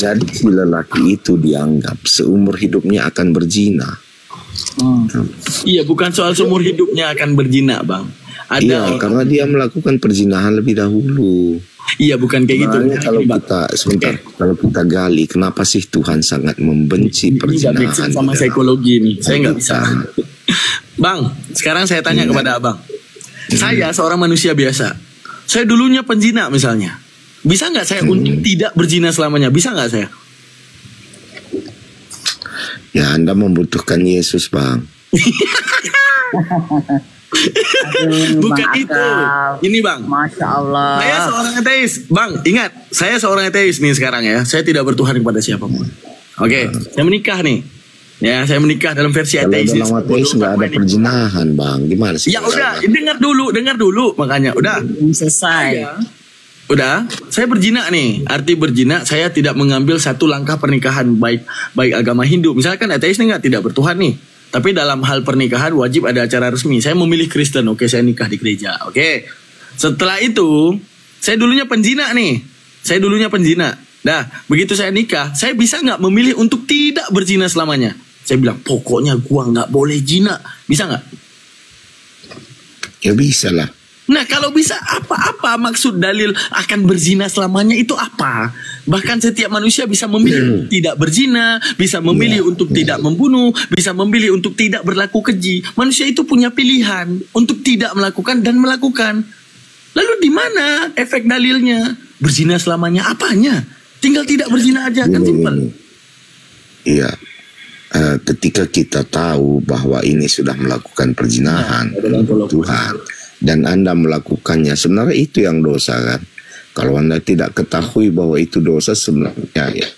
Jadi si lelaki itu dianggap seumur hidupnya akan berzina. Iya, bukan soal seumur hidupnya akan berzina, Bang. Iya, karena dia melakukan perzinahan lebih dahulu. Iya, bukan kayak gitu. Kalau kita gali, kenapa sih Tuhan sangat membenci perzinahan? Ini sama psikologi nih, saya nggak bisa. Bang, sekarang saya tanya kepada Abang. Saya seorang manusia biasa. Saya dulunya penzina misalnya. Bisa nggak saya untuk tidak berzina selamanya? Bisa nggak saya? Ya, Anda membutuhkan Yesus, Bang. Bukan itu. Ini Bang, Masya Allah. saya seorang ateis. Bang, ingat, saya seorang ateis nih sekarang ya. Saya tidak bertuhan kepada siapapun. Oke, saya menikah nih. Ya, saya menikah dalam versi ateis. Dalam ateis nggak ada perzinahan, Bang. Gimana sih? Ya udah, dengar dulu. Makanya udah Selesai. Udah, saya berzina nih. Arti berzina, saya tidak mengambil satu langkah pernikahan baik agama Hindu. Misalkan ateis nih tidak bertuhan nih. Tapi dalam hal pernikahan wajib ada acara resmi. Saya memilih Kristen, oke, saya nikah di gereja, oke. Setelah itu, saya dulunya penzina nih. Dah, begitu saya nikah, saya bisa nggak memilih untuk tidak berzina selamanya? Saya bilang, pokoknya gua nggak boleh zina. Bisa nggak? Ya bisa lah. Nah, kalau bisa apa maksud dalil akan berzina selamanya itu apa? Bahkan setiap manusia bisa memilih tidak berzina, bisa memilih untuk tidak membunuh, bisa memilih untuk tidak berlaku keji. Manusia itu punya pilihan untuk tidak melakukan dan melakukan. Lalu di mana efek dalilnya? Berzina selamanya apanya? Tinggal tidak berzina aja, kan simpel. Iya. Ketika kita tahu bahwa ini sudah melakukan perzinahan Tuhan, dan Anda melakukannya, sebenarnya itu yang dosa kan. Kalau Anda tidak ketahui bahwa itu dosa, sebenarnya ya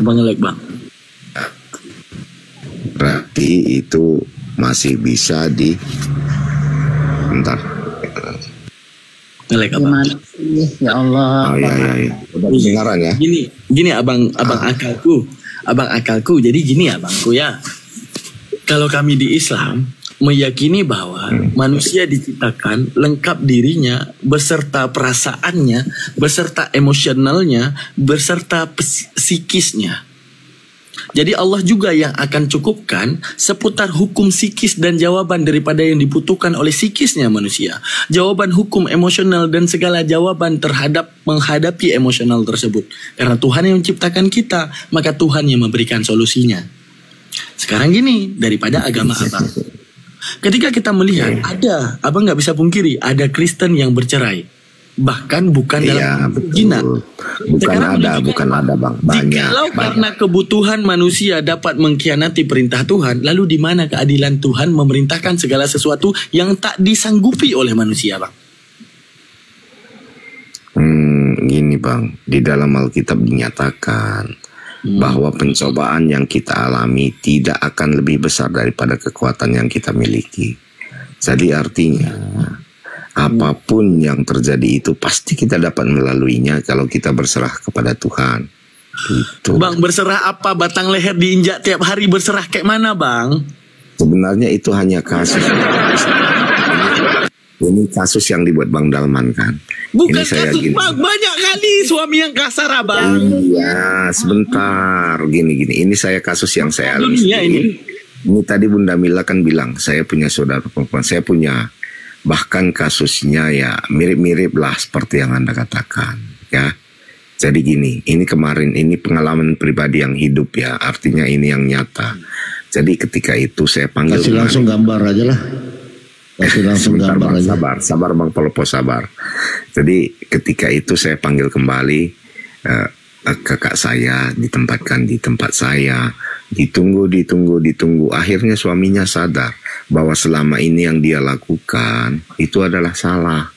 Bang Elek, Bang. Berarti itu masih bisa bentar. Elek apa? Ya Allah. Oh iya. Udah kedengaran ya. Gini abang akalku. Jadi gini abangku ya. Kalau kami di Islam meyakini bahwa manusia diciptakan lengkap dirinya beserta perasaannya, beserta emosionalnya, beserta psikisnya. Jadi Allah juga yang akan cukupkan seputar hukum psikis dan jawaban daripada yang dibutuhkan oleh psikisnya manusia. Jawaban hukum emosional dan segala jawaban terhadap menghadapi emosional tersebut. Karena Tuhan yang menciptakan kita, maka Tuhan yang memberikan solusinya. Sekarang gini, daripada agama abang. Ketika kita melihat abang nggak bisa pungkiri, ada Kristen yang bercerai, bahkan bukan dalam zina. Bukan ada bang, banyak. Kalau karena kebutuhan manusia dapat mengkhianati perintah Tuhan, lalu di mana keadilan Tuhan memerintahkan segala sesuatu yang tak disanggupi oleh manusia, bang? Gini bang, di dalam Alkitab dinyatakan bahwa pencobaan yang kita alami tidak akan lebih besar daripada kekuatan yang kita miliki. Jadi artinya apapun yang terjadi itu pasti kita dapat melaluinya kalau kita berserah kepada Tuhan. Gitu. Bang, berserah apa? Batang leher diinjak tiap hari, berserah kayak mana bang? Sebenarnya itu hanya kasus. Ini kasus yang dibuat Bang Dalman kan. Bukan ini saya kasus gini. bang, banyak kali suami yang kasar abang. Iya, sebentar. Gini. Ini saya kasus yang saya alami. Ini tadi Bunda Mila kan bilang, saya punya saudara perempuan, saya punya bahkan kasusnya ya mirip-mirip lah seperti yang Anda katakan ya. Jadi gini, ini kemarin ini pengalaman pribadi yang hidup ya, artinya ini yang nyata. Jadi ketika itu saya panggil. Kasih langsung gambar aja lah. Kasih langsung gambar aja. Sabar Bang Polopo, sabar. Jadi ketika itu saya panggil kembali kakak saya, ditempatkan di tempat saya, ditunggu. Akhirnya suaminya sadar bahwa selama ini yang dia lakukan itu adalah salah.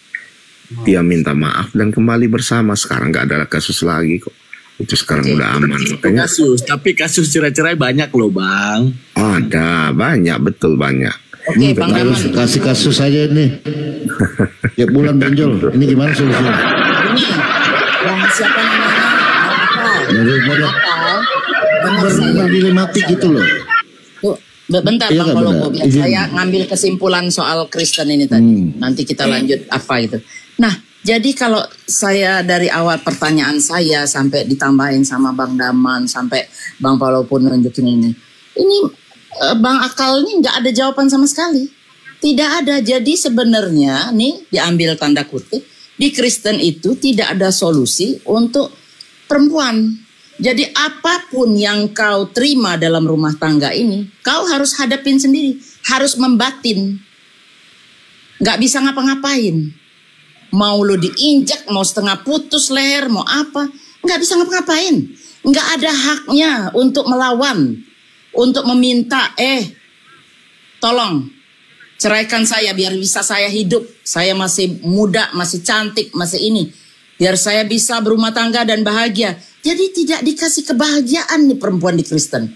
Dia minta maaf dan kembali bersama. Sekarang nggak ada kasus lagi kok. Itu sekarang udah aman. Makanya, tapi kasus cerai-cerai banyak loh bang. Ada banyak, betul banyak. Oke, Bang Dalman. Kasih kasus aja ini. Tiap bulan benjol. Ini gimana solusinya? Ini yang siapa namanya? Berdilematik gitu loh. Tuh, bentar Iya, Bang Polopo, biar Izin. saya ngambil kesimpulan soal Kristen ini tadi. Nanti kita lanjut apa itu. Nah, jadi kalau saya dari awal pertanyaan saya sampai ditambahin sama Bang Daman sampai Bang Polopo nunjukin ini Bang Akal ini nggak ada jawaban sama sekali. Tidak ada. Jadi sebenarnya nih diambil tanda kutip, di Kristen itu tidak ada solusi untuk perempuan. Jadi apapun yang kau terima dalam rumah tangga ini, kau harus hadapin sendiri. Harus membatin. Nggak bisa ngapa-ngapain. Mau lo diinjak, mau setengah putus leher, mau apa. Nggak bisa ngapa-ngapain. Nggak ada haknya untuk melawan. Untuk meminta, tolong ceraikan saya biar bisa saya hidup. Saya masih muda, masih cantik, masih ini. Biar saya bisa berumah tangga dan bahagia. Jadi tidak dikasih kebahagiaan nih perempuan di Kristen.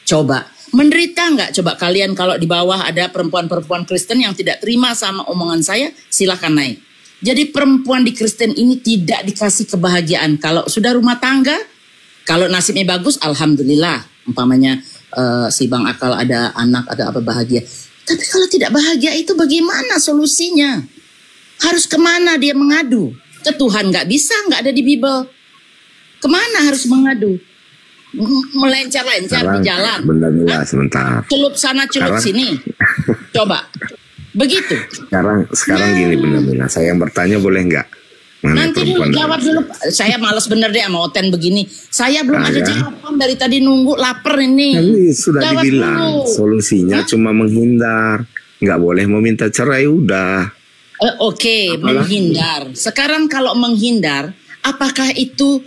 Coba, menderita nggak? Coba kalian kalau di bawah ada perempuan-perempuan Kristen yang tidak terima sama omongan saya, silakan naik. Jadi perempuan di Kristen ini tidak dikasih kebahagiaan. Kalau sudah rumah tangga, kalau nasibnya bagus, alhamdulillah. Umpamanya si Bang Akal ada anak, ada apa, bahagia. Tapi kalau tidak bahagia itu bagaimana solusinya? Harus kemana dia mengadu? Ke Tuhan nggak bisa, nggak ada di Bible. Kemana harus mengadu? Melencar-lencar di jalan. Benar sebentar. Celup sana, celup sini. Coba. Begitu. Sekarang gini Bunda Mila, saya yang bertanya boleh nggak? Nanti dulu jawab dulu. Saya malas bener deh sama Oten begini. Saya belum ada jawaban dari tadi nunggu, lapar ini. Sudah jawab dibilang dulu. Solusinya cuma menghindar, nggak boleh meminta cerai udah. Oke, menghindar. Sekarang kalau menghindar, apakah itu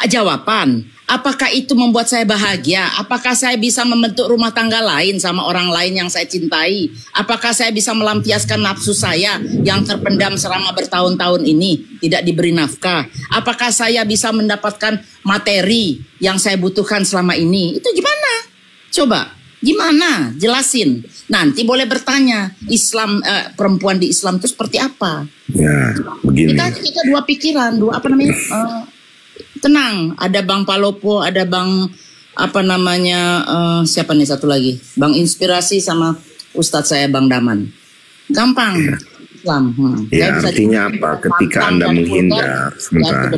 jawaban? Apakah itu membuat saya bahagia? Apakah saya bisa membentuk rumah tangga lain sama orang lain yang saya cintai? Apakah saya bisa melampiaskan nafsu saya yang terpendam selama bertahun-tahun ini, tidak diberi nafkah? Apakah saya bisa mendapatkan materi yang saya butuhkan selama ini? Itu gimana? Coba, gimana? Jelasin. Nanti boleh bertanya, Islam perempuan di Islam itu seperti apa? Ya, begini. Kita dua pikiran, tenang, ada Bang Palopo, ada Bang siapa nih satu lagi, Bang Inspirasi sama Ustadz saya Bang Daman. Gampang. Islam. Ya, artinya apa? Ketika Anda menghindar, sebentar.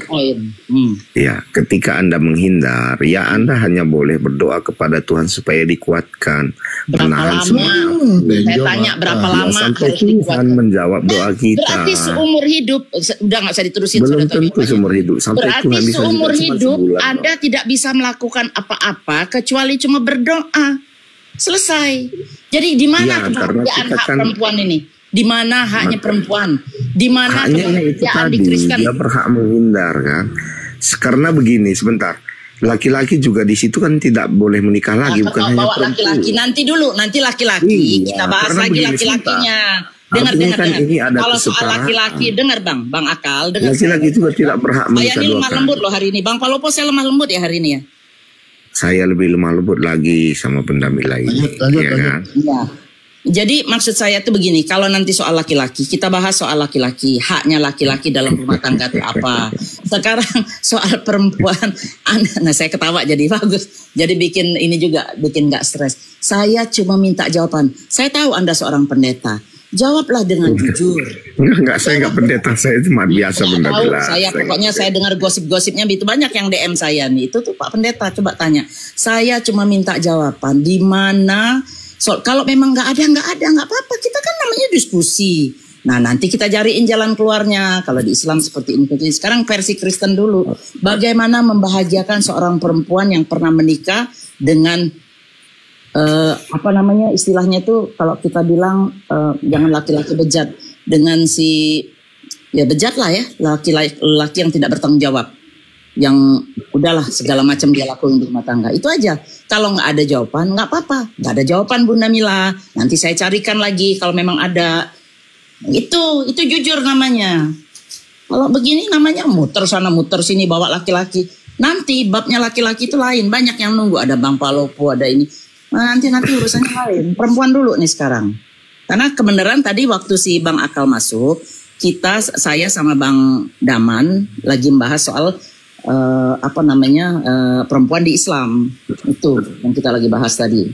Ya, ketika Anda menghindar, ya Anda hanya boleh berdoa kepada Tuhan supaya dikuatkan. Berapa lama? Saya tanya berapa lama sampai harus Tuhan dikuatkan. menjawab doa kita. Berarti seumur hidup, udah nggak usah diterusin. Belum tentu seumur hidup. Sampai berarti Tuhan bisa seumur hidup sebulan, Anda tidak bisa melakukan apa-apa kecuali cuma berdoa. Selesai. Jadi di mana kebahagiaan hak perempuan ini? Di mana haknya perempuan? Di mana kebahagiaan di Kristen? Dia berhak menghindar kan? Karena begini, sebentar. Laki-laki juga di situ kan tidak boleh menikah lagi, bukan hanya perempuan. Laki-laki nanti laki-laki kita bahas lagi laki-lakinya. Dengar. Kalau soal laki-laki, dengar Bang Akal, dengar. Laki-laki juga tidak berhak menikah. Saya ini lemah lembut loh hari ini. Bang Palopo saya lemah lembut ya hari ini ya. Saya lebih lemah lembut lagi sama Bunda Mila ini. Kan? Ya. Jadi maksud saya tuh begini, kalau nanti soal laki-laki, kita bahas soal laki-laki, haknya laki-laki dalam rumah tangga itu apa. Sekarang soal perempuan, nah saya ketawa jadi bagus, jadi bikin nggak stres. Saya cuma minta jawaban. Saya tahu Anda seorang pendeta, jawablah dengan jujur. Enggak, saya nggak pendeta, saya cuma biasa Bunda Mila. Pokoknya saya dengar gosip-gosipnya itu banyak yang DM saya nih, itu tuh Pak Pendeta coba tanya. Saya cuma minta jawaban di mana. Kalau memang nggak ada nggak apa-apa, kita kan namanya diskusi. Nah nanti kita cariin jalan keluarnya. Kalau di Islam seperti ini. Sekarang versi Kristen dulu. Bagaimana membahagiakan seorang perempuan yang pernah menikah dengan istilahnya itu kalau kita bilang jangan laki-laki bejat dengan bejat lah ya, laki-laki yang tidak bertanggung jawab. Yang udahlah segala macam dia lakuin di rumah tangga. Itu aja. Kalau nggak ada jawaban nggak apa-apa. Nggak ada jawaban Bunda Mila. Nanti saya carikan lagi kalau memang ada. Itu jujur namanya. Kalau begini namanya muter sana muter sini bawa laki-laki. Nanti babnya laki-laki itu lain. Banyak yang nunggu. Ada Bang Palopo, ada ini. Nah, nanti urusannya lain. Perempuan dulu nih sekarang. Karena kebenaran tadi waktu si Bang Akal masuk, saya sama Bang Daman lagi membahas soal perempuan di Islam. Itu yang kita lagi bahas tadi.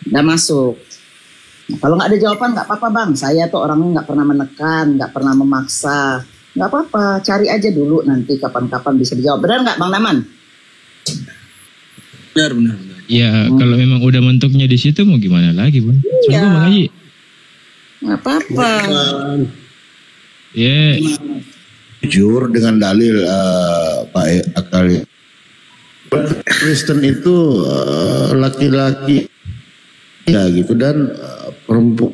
Udah masuk. Nah, kalau nggak ada jawaban nggak apa-apa Bang. Saya tuh orangnya nggak pernah menekan, nggak pernah memaksa. Nggak apa-apa, cari aja dulu nanti kapan-kapan bisa dijawab. Benar nggak Bang Daman? Benar. Ya kalau memang udah mentoknya di situ mau gimana lagi Bun? Coba Bang Haji. Nggak apa-apa. Ya. Jujur dengan dalil Pak Akal. Kristen itu laki-laki ya gitu dan perempuan.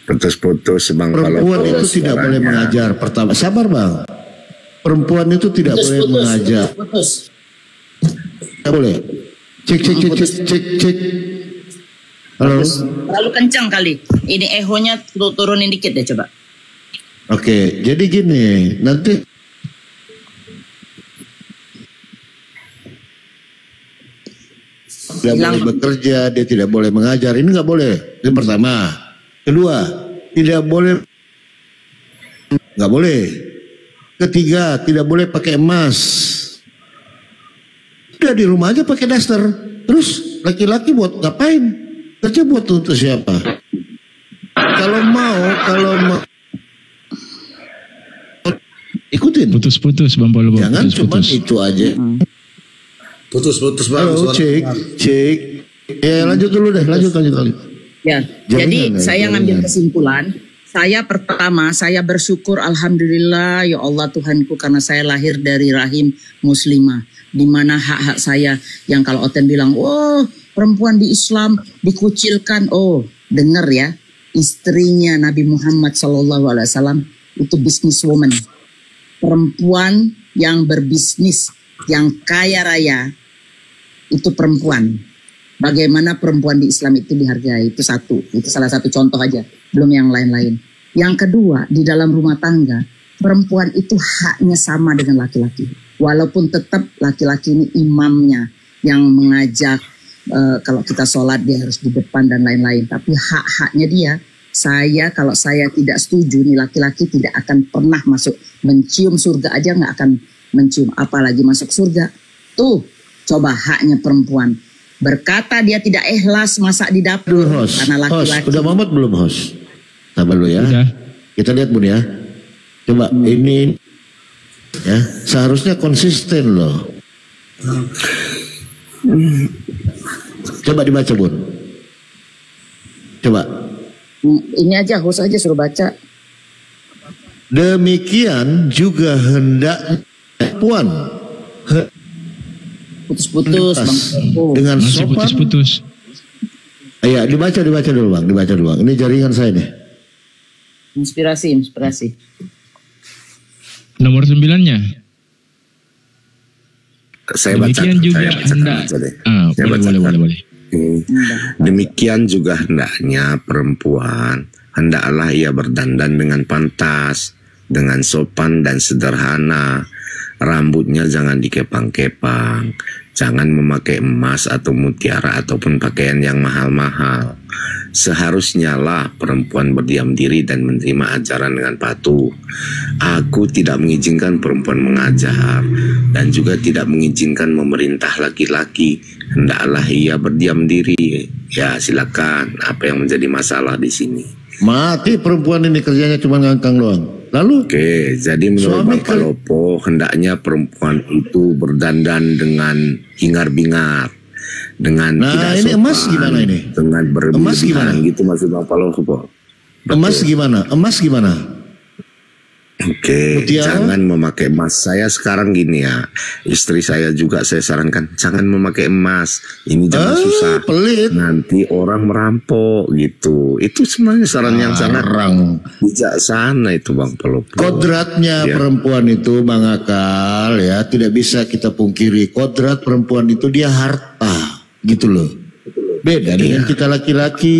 Putus-putus Bang. Perempuan itu tidak boleh mengajar. Pertama, sabar Bang. Perempuan itu tidak boleh mengajar. Tidak boleh. Cek. Halo. Terlalu kencang kali. Ini ehonya turunin dikit deh coba. Oke, jadi gini, nanti tidak boleh bekerja, dia tidak boleh mengajar, ini nggak boleh. Itu pertama. Kedua, tidak boleh, nggak boleh. Ketiga, tidak boleh pakai emas. Udah di rumah aja pakai daster. Terus laki-laki buat ngapain? Kerja buat untuk siapa? Kalau mau ikutin. Putus-putus Bang Palopo. Jangan cuma itu aja. Putus Bang. Halo, cek. Ya lanjut dulu deh, lanjut. Ya, jadi saya ngambil kesimpulan. Saya pertama, saya bersyukur alhamdulillah ya Allah Tuhanku karena saya lahir dari rahim muslimah. Di mana hak-hak saya yang kalau Oten bilang, oh perempuan di Islam dikucilkan. Oh, dengar ya, istrinya Nabi Muhammad SAW itu businesswoman. Perempuan yang berbisnis, yang kaya raya, itu perempuan. Bagaimana perempuan di Islam itu dihargai, itu satu. Itu salah satu contoh aja, belum yang lain-lain. Yang kedua, di dalam rumah tangga, perempuan itu haknya sama dengan laki-laki. Walaupun tetap laki-laki ini imamnya yang mengajak, kalau kita sholat dia harus di depan dan lain-lain. Tapi hak-haknya dia, kalau saya tidak setuju, nih laki-laki tidak akan pernah masuk. Mencium surga aja nggak akan mencium, apalagi masuk surga. Tuh, coba haknya perempuan. Berkata dia tidak ikhlas masak di dapur karena laki-laki. Udah Muhammad belum host? Sabar dulu ya. Udah. Kita lihat Bun ya. Coba ini ya, seharusnya konsisten loh. Coba dibaca Bun. Coba. Ini aja host aja suruh baca. Demikian juga hendak puan. Putus-putus Bang. Dengan sopan. Putus-putus. Iya, dibaca dulu Bang, Ini jaringan saya nih. Inspirasi. Nomor 9-nya. Saya baca. Demikian juga hendak. Boleh. Demikian juga hendaknya perempuan, hendaklah ia berdandan dengan pantas, dengan sopan dan sederhana. Rambutnya jangan dikepang-kepang, jangan memakai emas atau mutiara ataupun pakaian yang mahal-mahal. Seharusnya lah perempuan berdiam diri dan menerima ajaran dengan patuh. Aku tidak mengizinkan perempuan mengajar dan juga tidak mengizinkan memerintah laki-laki. Hendaklah ia berdiam diri. Ya silakan, apa yang menjadi masalah di sini? Mati perempuan ini kerjanya cuma ngangkang doang. Lalu? Oke, jadi menurut Bang Palopo hendaknya perempuan itu berdandan dengan hingar-bingar, dengan tidak sopan. Ini emas gimana ini? Dengan berlebihan gitu maksud Bang Palopo. Emas gimana? Oke, jangan memakai emas. Saya sekarang gini ya, istri saya juga saya sarankan jangan memakai emas. Ini jangan susah. Pelit. Nanti orang merampok gitu. Itu sebenarnya saran yang sangat bijaksana itu Bang Palopo. Kodratnya perempuan itu Bang Akal ya, tidak bisa kita pungkiri. Kodrat perempuan itu dia harta, gitu loh. Beda dengan kita laki-laki.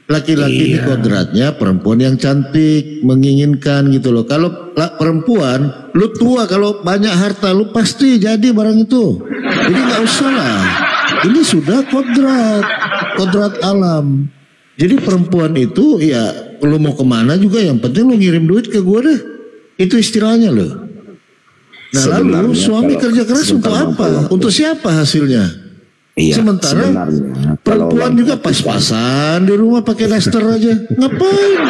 Laki-laki ini kodratnya perempuan yang cantik, menginginkan gitu loh. Kalau perempuan, lu tua kalau banyak harta, lu pasti jadi barang itu. Jadi nggak usah lah. Ini sudah kodrat alam. Jadi perempuan itu ya, lu mau kemana juga yang penting lu ngirim duit ke gue deh. Itu istilahnya loh. Nah lalu suami kerja keras untuk apa? Untuk siapa hasilnya? Iya, sementara perempuan juga pas-pasan di rumah pakai daster aja, ngapain?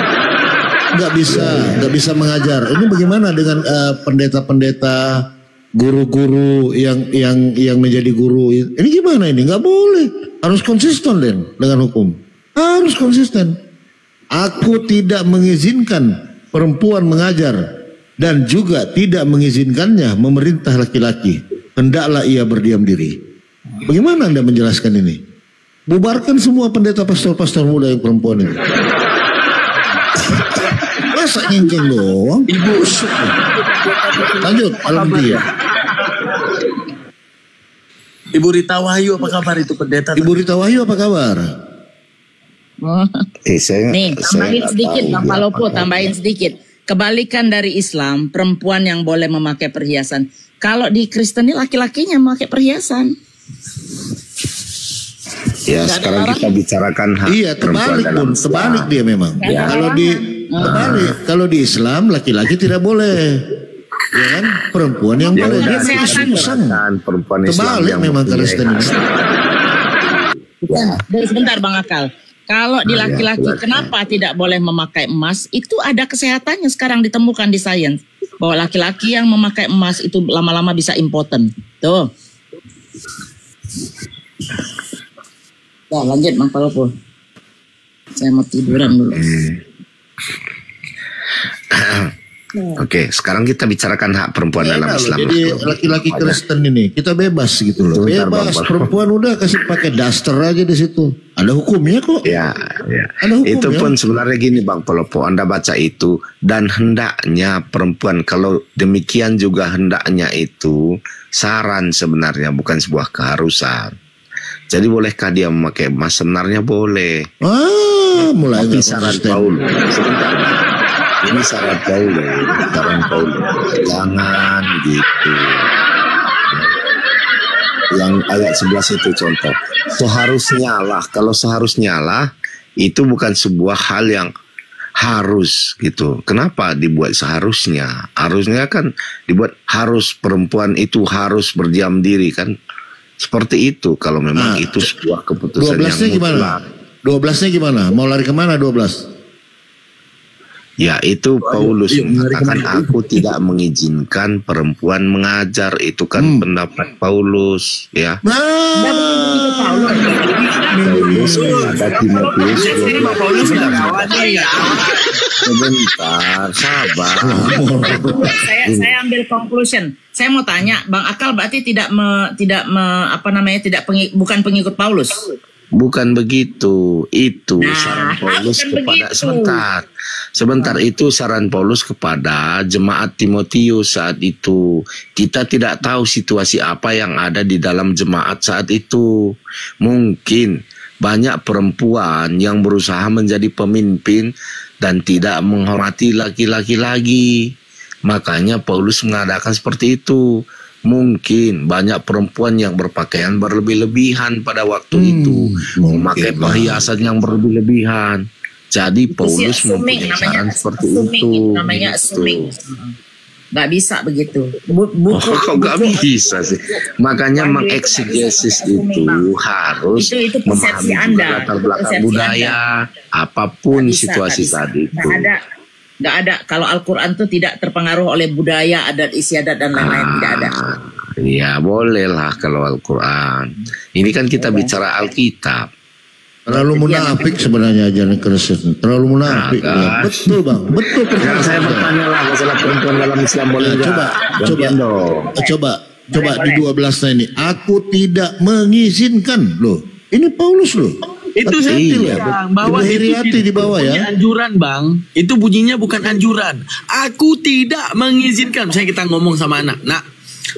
Nggak bisa mengajar. Ini bagaimana dengan pendeta-pendeta, guru-guru yang menjadi guru? Ini gimana ini? Nggak boleh. Harus konsisten dengan hukum. Harus konsisten. Aku tidak mengizinkan perempuan mengajar dan juga tidak mengizinkannya memerintah laki-laki. Hendaklah ia berdiam diri. Bagaimana Anda menjelaskan ini? Bubarkan semua pendeta pastor-pastor muda yang perempuan ini. Masa nyengkeng doang? Ibu usuk. Lanjut, alhamdulillah. Ibu Rita Wahyu apa kabar itu pendeta? Ibu Rita Wahyu apa kabar? Nih, tambahin sedikit Bang Palopo, tambahin sedikit. Kebalikan dari Islam, perempuan yang boleh memakai perhiasan. Kalau di Kristen ini laki-lakinya memakai perhiasan. Ya sekarang kita bicarakan hak terbalik pun, terbalik dia memang. Ya. Kalau di Islam laki-laki tidak boleh, ya kan? Perempuan yang boleh. Dia perempuan Islam terbalik memang Kristen. Dari sebentar Bang Akal. Kalau di laki-laki kenapa tidak boleh memakai emas? Itu ada kesehatannya sekarang ditemukan di sains bahwa laki-laki yang memakai emas itu lama-lama bisa impoten. Tuh. Ya lanjut Bang Palopo. Saya mau tiduran dulu. Oke, sekarang kita bicarakan hak perempuan dalam Islam. Jadi laki-laki Kristen ini kita bebas gitu loh. Bebas, perempuan udah kasih pakai daster aja di situ. Ada hukumnya kok. Ya. Ada hukumnya. Itu pun sebenarnya gini Bang Polopo, Anda baca itu dan hendaknya perempuan kalau demikian juga hendaknya itu saran sebenarnya bukan sebuah keharusan. Jadi bolehkah dia memakai emas? Sebenarnya boleh. Mulai tapi saran Paulus. Sebentar. Ini saran Paulus. Jangan gitu. Yang ayat 11 itu contoh. Seharusnya lah, kalau seharusnya lah, itu bukan sebuah hal yang harus gitu. Kenapa dibuat seharusnya? Harusnya kan dibuat harus perempuan itu harus berdiam diri kan. Seperti itu kalau memang itu sebuah keputusan 12-nya yang gimana? 12-nya gimana? Mau lari kemana 12? Ya itu Paulus mengatakan aku tidak mengizinkan perempuan mengajar. Itu kan pendapat Paulus ya. Paulus ada Timotius. Sebentar, sabar. Saya ambil conclusion. Saya mau tanya, Bang Akal berarti bukan pengikut Paulus. Bukan begitu, itu saran Paulus kepada sebentar itu saran Paulus kepada jemaat Timotius saat itu. Kita tidak tahu situasi apa yang ada di dalam jemaat saat itu. Mungkin banyak perempuan yang berusaha menjadi pemimpin dan tidak menghormati laki-laki lagi. Makanya Paulus mengadakan seperti itu. Mungkin banyak perempuan yang berpakaian berlebih-lebihan pada waktu itu, memakai perhiasan yang berlebih-lebihan. Jadi Paulus mempunyai saran seperti itu. Namanya assuming. Gak bisa begitu. Kok gak bisa sih? Makanya mengeksegesis itu harus memahami latar belakang budaya, apapun situasi tadi itu. Nggak ada. Kalau Al-Quran itu tidak terpengaruh oleh budaya, adat istiadat dan lain-lain. Tidak ada. Ya bolehlah kalau Al-Quran. Ini kan kita bicara Alkitab. Terlalu munafik sebenarnya ajaran Kristen. Terlalu munafik. Ya. Betul Bang. Betul. Sekarang saya bertanya lah masalah perempuan dalam Islam boleh nggak? Coba di 12-nya ini. Aku tidak mengizinkan loh. Ini Paulus loh. Itu saya Bang, bahwa itu di bawah ya. Anjuran Bang, itu bunyinya bukan anjuran. Aku tidak mengizinkan. Misalnya kita ngomong sama anak, nak,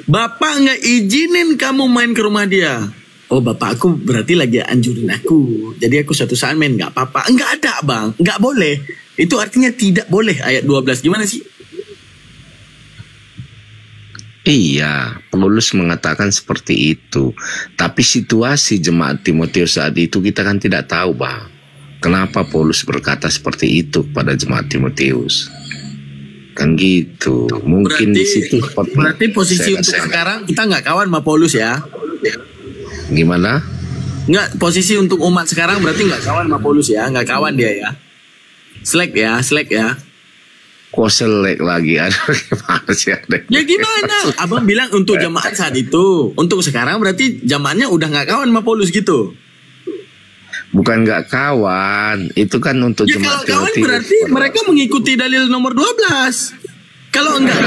bapak nggak izinin kamu main ke rumah dia. Oh bapak aku berarti lagi anjurin aku. Jadi aku suatu saat main nggak apa-apa. Nggak ada Bang, nggak boleh. Itu artinya tidak boleh ayat 12. Gimana sih? Iya, Paulus mengatakan seperti itu. Tapi situasi jemaat Timotius saat itu kita kan tidak tahu, Bang. Kenapa Paulus berkata seperti itu pada jemaat Timotius? Kan gitu. Mungkin di situ berarti posisi untuk sekarang kita nggak kawan sama Paulus ya? Gimana? Nggak, posisi untuk umat sekarang berarti nggak kawan sama Paulus ya? Nggak kawan dia ya? Slack ya. Kok selek lagi? Gimana sih? Ya gimana? Abang bilang untuk jamaat saat itu. Untuk sekarang berarti jamaatnya udah gak kawan sama Paulus gitu. Bukan gak kawan. Itu kan untuk ya jemaat. Kalau kawan berarti mereka mengikuti dalil nomor 12. Kalau enggak.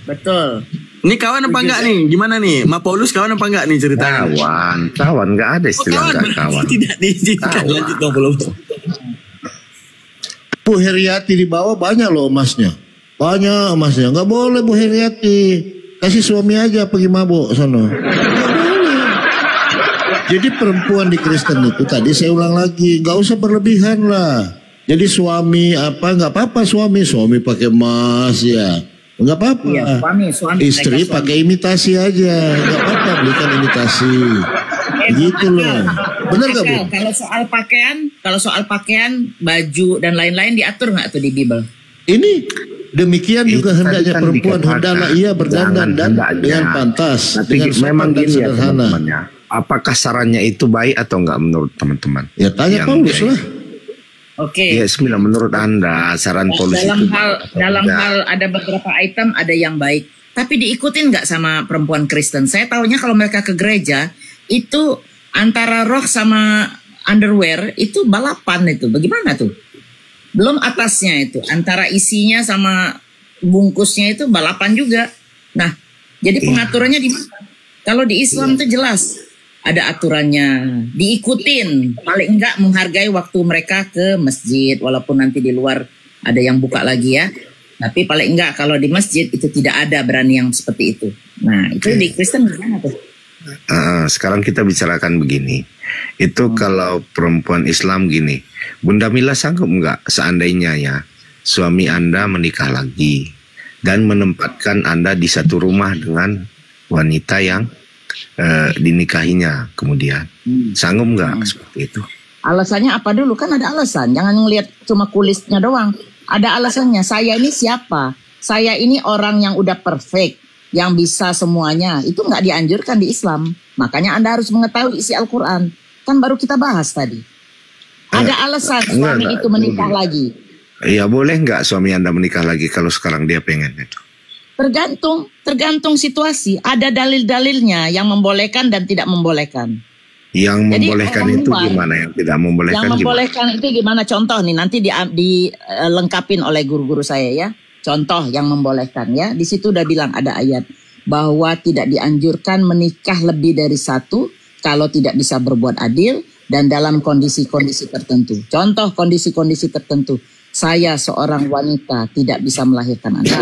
Betul. Ini kawan apa enggak nih? Gimana nih? Ma Paulus kawan apa enggak nih ceritanya? Kawan gak ada istilah kawan. Tidak diizinkan. Lanjut dong belum. Bu Heriati di bawah banyak loh emasnya. Banyak emasnya. Nggak boleh Bu Heriati. Kasih suami aja pergi mabuk sana. Nggak boleh. Jadi perempuan di Kristen itu tadi saya ulang lagi. Nggak usah berlebihan lah. Jadi suami nggak apa-apa suami pakai emas ya. Nggak apa-apa. Iya, suami istri pakai imitasi aja. Nggak apa-apa belikan imitasi. Gitu loh. Benar gak Bu? Kalau soal pakaian, baju dan lain-lain diatur nggak tuh di Bible? Ini demikian juga hendaknya perempuan hendaklah ia berdandan dan dengan pantas. Tapi memang gini ya teman-temannya. Apakah sarannya itu baik atau enggak menurut teman-teman? Ya tanya Paulus lah. Oke. Ya Bismillah, menurut Anda saran Paulus dalam hal ada beberapa item ada yang baik. Tapi diikutin nggak sama perempuan Kristen? Saya taunya kalau mereka ke gereja itu Antara rok sama underwear itu balapan itu. Bagaimana tuh? Belum atasnya itu. Antara isinya sama bungkusnya itu balapan juga. Nah, jadi pengaturannya di mana? Kalau di Islam itu jelas ada aturannya, diikutin. Paling enggak menghargai waktu mereka ke masjid, walaupun nanti di luar ada yang buka lagi ya. Tapi paling enggak kalau di masjid itu tidak ada berani yang seperti itu. Nah, itu di Kristen gimana tuh? Sekarang kita bicarakan begini. Itu kalau perempuan Islam gini, Bunda Mila sanggup enggak seandainya ya suami Anda menikah lagi dan menempatkan Anda di satu rumah dengan wanita yang dinikahinya kemudian, sanggup nggak seperti itu? Alasannya apa dulu? Kan ada alasan. Jangan ngelihat cuma kulitnya doang. Ada alasannya. Saya ini siapa? Saya ini orang yang udah perfect, yang bisa semuanya. Itu nggak dianjurkan di Islam. Makanya Anda harus mengetahui isi Al-Quran. Kan baru kita bahas tadi. Ada alasan suami itu menikah lagi. Iya, boleh nggak suami Anda menikah lagi kalau sekarang dia pengen itu? Tergantung situasi. Ada dalil-dalilnya yang membolehkan dan tidak membolehkan. Yang membolehkan itu gimana? Yang tidak membolehkan gimana? Yang membolehkan itu gimana? Contoh nih, nanti dilengkapin oleh guru-guru saya ya. Contoh yang membolehkan ya. Di situ udah bilang ada ayat bahwa tidak dianjurkan menikah lebih dari satu kalau tidak bisa berbuat adil dan dalam kondisi-kondisi tertentu. Contoh kondisi-kondisi tertentu. Saya seorang wanita tidak bisa melahirkan anak.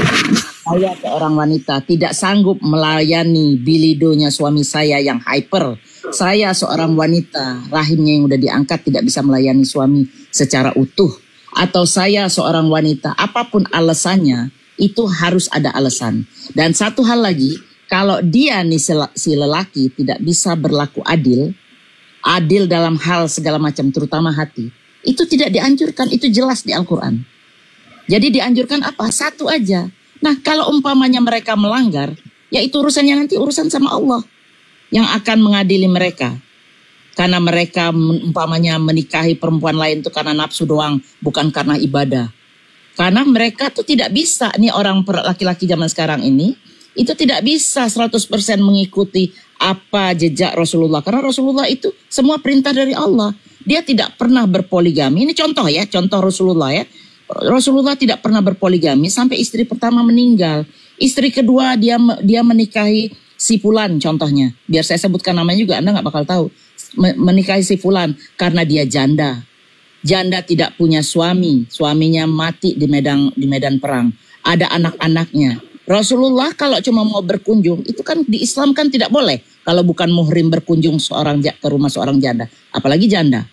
Saya seorang wanita tidak sanggup melayani bilidonya suami saya yang hyper. Saya seorang wanita rahimnya yang udah diangkat tidak bisa melayani suami secara utuh. Atau saya seorang wanita, apapun alasannya itu harus ada alasan. Dan satu hal lagi, kalau dia nih si lelaki tidak bisa berlaku adil dalam hal segala macam terutama hati, itu tidak dianjurkan, itu jelas di Al-Quran. Jadi dianjurkan apa? Satu aja. Nah, kalau umpamanya mereka melanggar, ya itu urusannya nanti urusan sama Allah yang akan mengadili mereka. Karena mereka umpamanya menikahi perempuan lain itu karena nafsu doang, bukan karena ibadah. Karena mereka tuh tidak bisa, nih orang laki-laki zaman sekarang ini, itu tidak bisa 100% mengikuti apa jejak Rasulullah. Karena Rasulullah itu semua perintah dari Allah. Dia tidak pernah berpoligami. Ini contoh ya, contoh Rasulullah ya. Rasulullah tidak pernah berpoligami sampai istri pertama meninggal. Istri kedua dia menikahi si Fulan contohnya. Biar saya sebutkan namanya juga Anda nggak bakal tahu. Menikahi si Fulan karena dia janda. Janda tidak punya suami. Suaminya mati di medan perang. Ada anak-anaknya. Rasulullah kalau cuma mau berkunjung, itu kan di Islam kan tidak boleh. Kalau bukan muhrim berkunjung ke rumah seorang janda. Apalagi janda.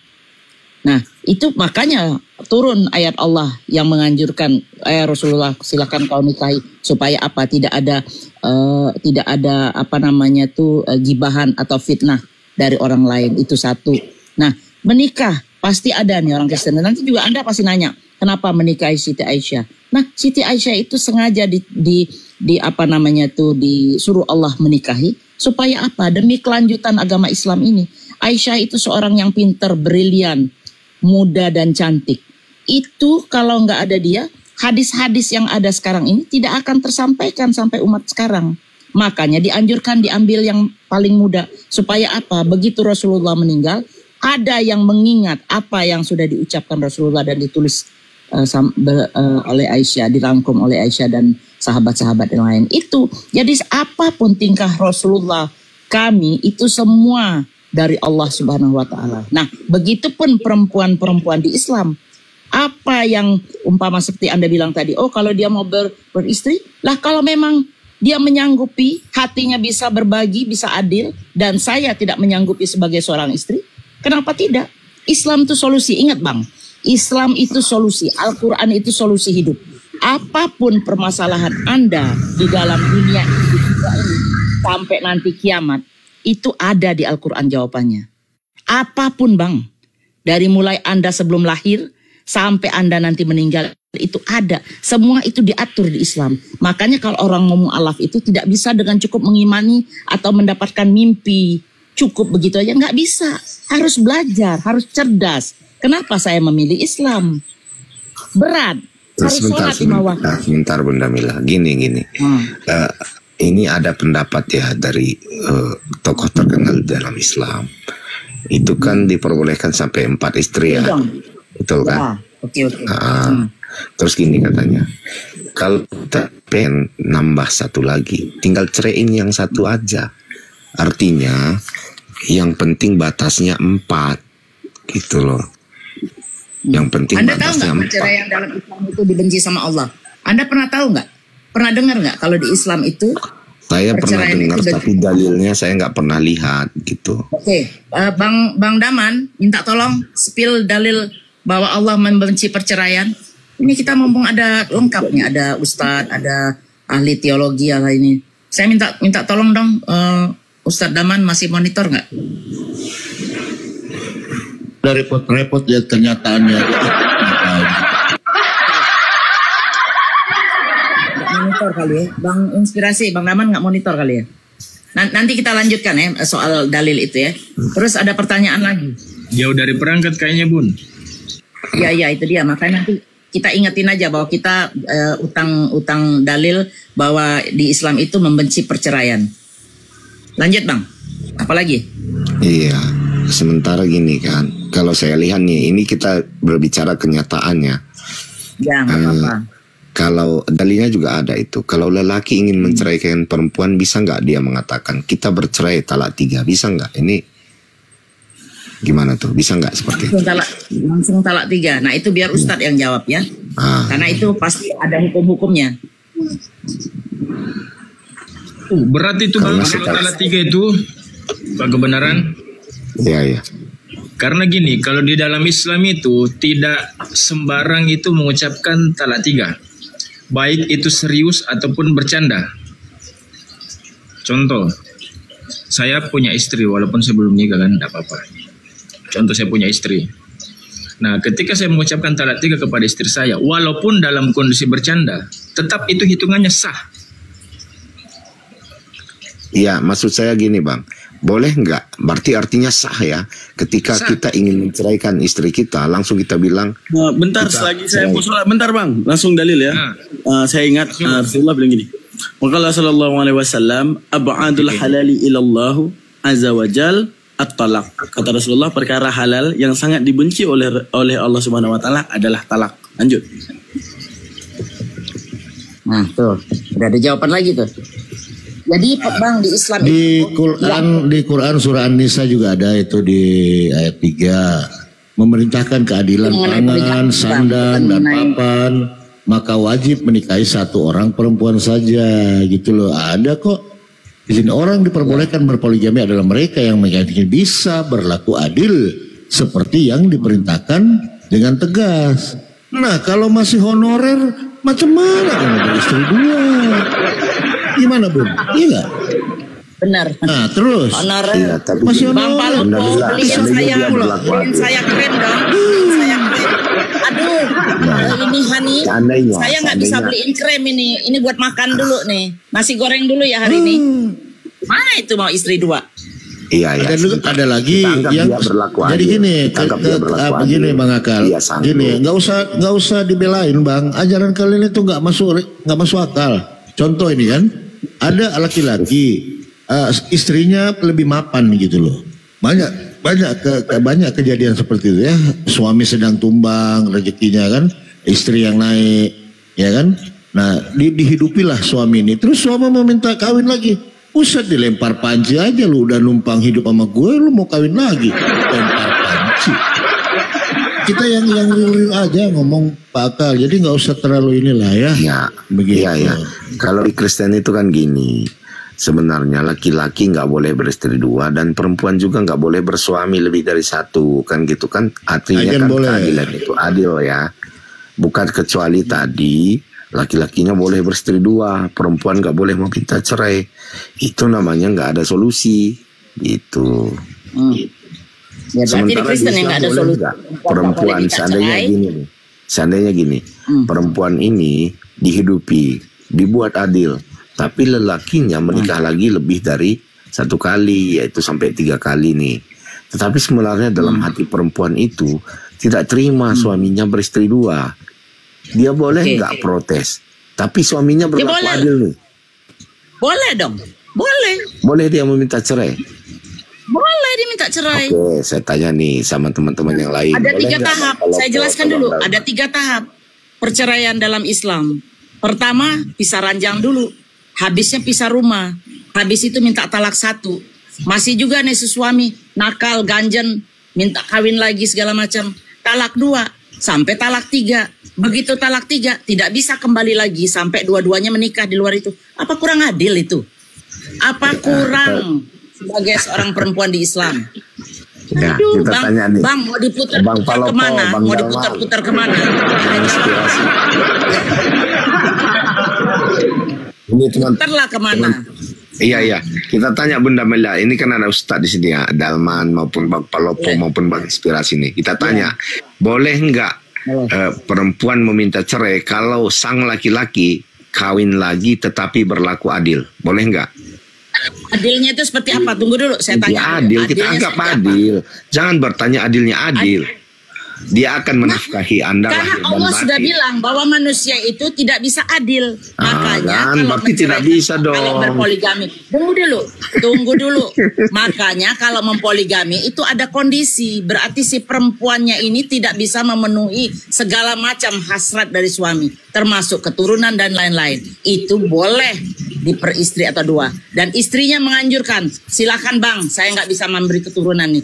Nah, itu makanya turun ayat Allah yang menganjurkan Rasulullah silakan kau nikahi supaya apa? Tidak ada apa namanya tuh gibahan atau fitnah dari orang lain. Itu satu. Nah, menikah pasti ada nih orang Kristen. Nanti juga Anda pasti nanya, kenapa menikahi Siti Aisyah? Nah, Siti Aisyah itu sengaja di apa namanya tuh disuruh Allah menikahi supaya apa? Demi kelanjutan agama Islam ini. Aisyah itu seorang yang pintar, brilian, muda dan cantik. Itu kalau nggak ada dia, hadis-hadis yang ada sekarang ini tidak akan tersampaikan sampai umat sekarang. Makanya dianjurkan diambil yang paling muda. Supaya apa? Begitu Rasulullah meninggal, ada yang mengingat apa yang sudah diucapkan Rasulullah dan ditulis oleh Aisyah, dirangkum oleh Aisyah dan sahabat-sahabat yang lain. Itu, jadi apapun tingkah Rasulullah, kami itu semua dari Allah Subhanahu wa Ta'ala. Nah, begitupun perempuan-perempuan di Islam. Apa yang umpama seperti Anda bilang tadi, oh kalau dia mau beristri, lah kalau memang dia menyanggupi, hatinya bisa berbagi, bisa adil, dan saya tidak menyanggupi sebagai seorang istri, kenapa tidak? Islam itu solusi, ingat Bang, Islam itu solusi, Al-Quran itu solusi hidup. Apapun permasalahan Anda di dalam dunia ini sampai nanti kiamat, itu ada di Al-Quran jawabannya. Apapun Bang, dari mulai Anda sebelum lahir sampai Anda nanti meninggal, itu ada. Semua itu diatur di Islam. Makanya kalau orang mau mu'alaf itu tidak bisa dengan cukup mengimani atau mendapatkan mimpi cukup begitu aja. Nggak bisa. Harus belajar, harus cerdas. Kenapa saya memilih Islam? Berat. Harus sholat lima waktu. Sebentar Bunda Mila, gini. Ini ada pendapat ya dari tokoh terkenal dalam Islam. Itu kan diperbolehkan sampai 4 istri ya. Betul kan? Oke. Terus gini katanya, kalau kita pengen nambah satu lagi, tinggal ceraiin yang satu aja. Artinya yang penting batasnya 4 gitu loh. Yang penting Anda batasnya tahu nggak perceraian dalam Islam itu dibenci sama Allah? Anda pernah tahu nggak? Pernah dengar nggak kalau di Islam itu? Saya pernah dengar tapi dalilnya saya nggak pernah lihat gitu. Oke. Bang Daman minta tolong spill dalil bahwa Allah membenci perceraian. Ini kita mumpung ada lengkapnya, ada ustadz, ada ahli teologi ala ini. Saya minta tolong dong, Ustadz Daman masih monitor nggak? Udah repot-repot lihat kenyataannya. Monitor kali ya, Bang Inspirasi, Bang Daman nggak monitor kali ya. Nanti kita lanjutkan ya soal dalil itu ya. Terus ada pertanyaan lagi. Jauh dari perangkat kayaknya Bun. Iya itu dia. Makanya nanti kita ingetin aja bahwa kita utang dalil bahwa di Islam itu membenci perceraian. Lanjut Bang. Apalagi? Iya. Sementara gini kan, kalau saya lihat nih, ini kita berbicara kenyataannya. Ya nggak apa-apa. Kalau dalilnya juga ada itu. Kalau lelaki ingin menceraikan perempuan, bisa nggak dia mengatakan kita bercerai talak 3? Bisa nggak? Ini gimana tuh? Bisa nggak seperti itu? Langsung talak 3. Nah itu biar Ustadz yang jawab ya. Karena itu pasti ada hukum-hukumnya. Berat itu Bang kalau talak 3 itu, Pak Kebenaran. Iya. Karena gini, kalau di dalam Islam itu tidak sembarang itu mengucapkan talak 3. Baik itu serius ataupun bercanda. Contoh, saya punya istri walaupun saya belum nikah kan, tidak apa-apa. Contoh saya punya istri. Nah, ketika saya mengucapkan talak 3 kepada istri saya, walaupun dalam kondisi bercanda, tetap itu hitungannya sah. Iya, maksud saya gini Bang. Boleh nggak? Berarti artinya sah ya. Ketika kita ingin menceraikan istri kita, langsung kita bilang. Bentar, selagi saya mau sholat. Bentar Bang, langsung dalil ya. Saya ingat Rasulullah bilang gini. Maka sallallahu alaihi wasallam, ab'adul halali ilallahu azza wajal at-talaq. Kata Rasulullah, perkara halal yang sangat dibenci oleh Allah Subhanahu wa taala adalah talak. Lanjut. Nah, tuh. Udah ada jawaban lagi tuh. Jadi Bang di Islam di Quran surah An-Nisa juga ada itu di ayat 3, memerintahkan keadilan pangan, sandang dan papan, maka wajib menikahi satu orang perempuan saja gitu loh. Ada kok di sini orang diperbolehkan berpoligami adalah mereka yang bisa berlaku adil seperti yang diperintahkan dengan tegas. Nah kalau masih honorer macam mana kalau beristri 2? Gimana Bun? Iya nggak? Benar. Nah terus. Honorer. Masih Bang honorer. Beliin saya keren dong. Saya keren. Aduh, ini Hani. Saya nggak bisa beliin krem ini. Ini buat makan dulu nih. Nasi goreng dulu ya hari ini. Mana itu mau istri 2? Iya. Ada lagi yang jadi gini, begini Bang Akal. Gini, nggak usah dibelain Bang. Ajaran kalian itu nggak masuk akal. Contoh ini kan. Ada laki-laki istrinya lebih mapan gitu loh. Banyak kejadian seperti itu ya. Suami sedang tumbang rezekinya kan, istri yang naik ya kan. Nah dihidupilah suami ini. Terus suami mau minta kawin lagi. Usah dilempar panci aja lu, udah numpang hidup sama gue, lu mau kawin lagi. Lempar panci. Kita yang real aja ngomong Pak Akal, jadi nggak usah terlalu inilah ya. Begitu. Iya. Kalau di Kristen itu kan gini, sebenarnya laki-laki nggak boleh beristri 2 dan perempuan juga nggak boleh bersuami lebih dari 1 kan gitu kan. Artinya kan keadilan itu adil ya. Bukan kecuali tadi laki-lakinya boleh beristri 2, perempuan nggak boleh meminta cerai. Itu namanya nggak ada solusi gitu. Ya, sementara di Islam ada boleh nggak perempuan seandainya gini, perempuan ini dihidupi, dibuat adil, tapi lelakinya menikah lagi lebih dari 1 kali, yaitu sampai 3 kali nih. Tetapi sebenarnya dalam hati perempuan itu tidak terima suaminya beristri 2. Dia boleh nggak protes, tapi suaminya berlaku adil nih. Boleh dong, boleh. Boleh dia meminta cerai. Boleh diminta minta cerai. Oke, saya tanya nih sama teman-teman yang lain. Ada Boleh 3 nggak tahap. kalau Saya jelaskan kalau dulu. dalam- Ada 3 tahap perceraian dalam Islam. Pertama, pisah ranjang dulu. Habisnya pisah rumah. Habis itu minta talak 1. Masih juga nih si suami nakal, ganjen, minta kawin lagi segala macam. Talak 2 sampai talak 3. Begitu talak 3 tidak bisa kembali lagi sampai dua-duanya menikah di luar itu. Apa kurang adil itu? Apa kurang sebagai seorang perempuan di Islam? Ya, Aduh, kita bang, tanya nih. bang mau diputar Bang Palopo, kemana? Bang Mau Dalman. diputar kemana? Inspirasi. Ini teman. Putarlah kemana? Iya. Kita tanya Bunda Mela. Ini kan ada Ustadz di sini ya, Dalman maupun Bang Palopo maupun Bang Inspirasi nih. Kita tanya, boleh nggak perempuan meminta cerai kalau sang laki-laki kawin lagi tetapi berlaku adil? Boleh nggak? Adilnya itu seperti apa? Tunggu dulu, saya tanya. Ya adil, kita Adilnya anggap seperti apa? adil. Jangan bertanya adilnya adil. Dia akan menafkahi Anda Karena lahir dan Allah sudah batin. bilang bahwa manusia itu tidak bisa adil. Ah, Makanya kan, kalau berarti tidak menceraikan- bisa dong. Kalau berpoligami, tunggu dulu. Makanya kalau mempoligami itu ada kondisi. Berarti si perempuannya ini tidak bisa memenuhi segala macam hasrat dari suami, termasuk keturunan dan lain-lain. Itu boleh diperistri atau 2. Dan istrinya menganjurkan, silakan bang, saya nggak bisa memberi keturunan nih.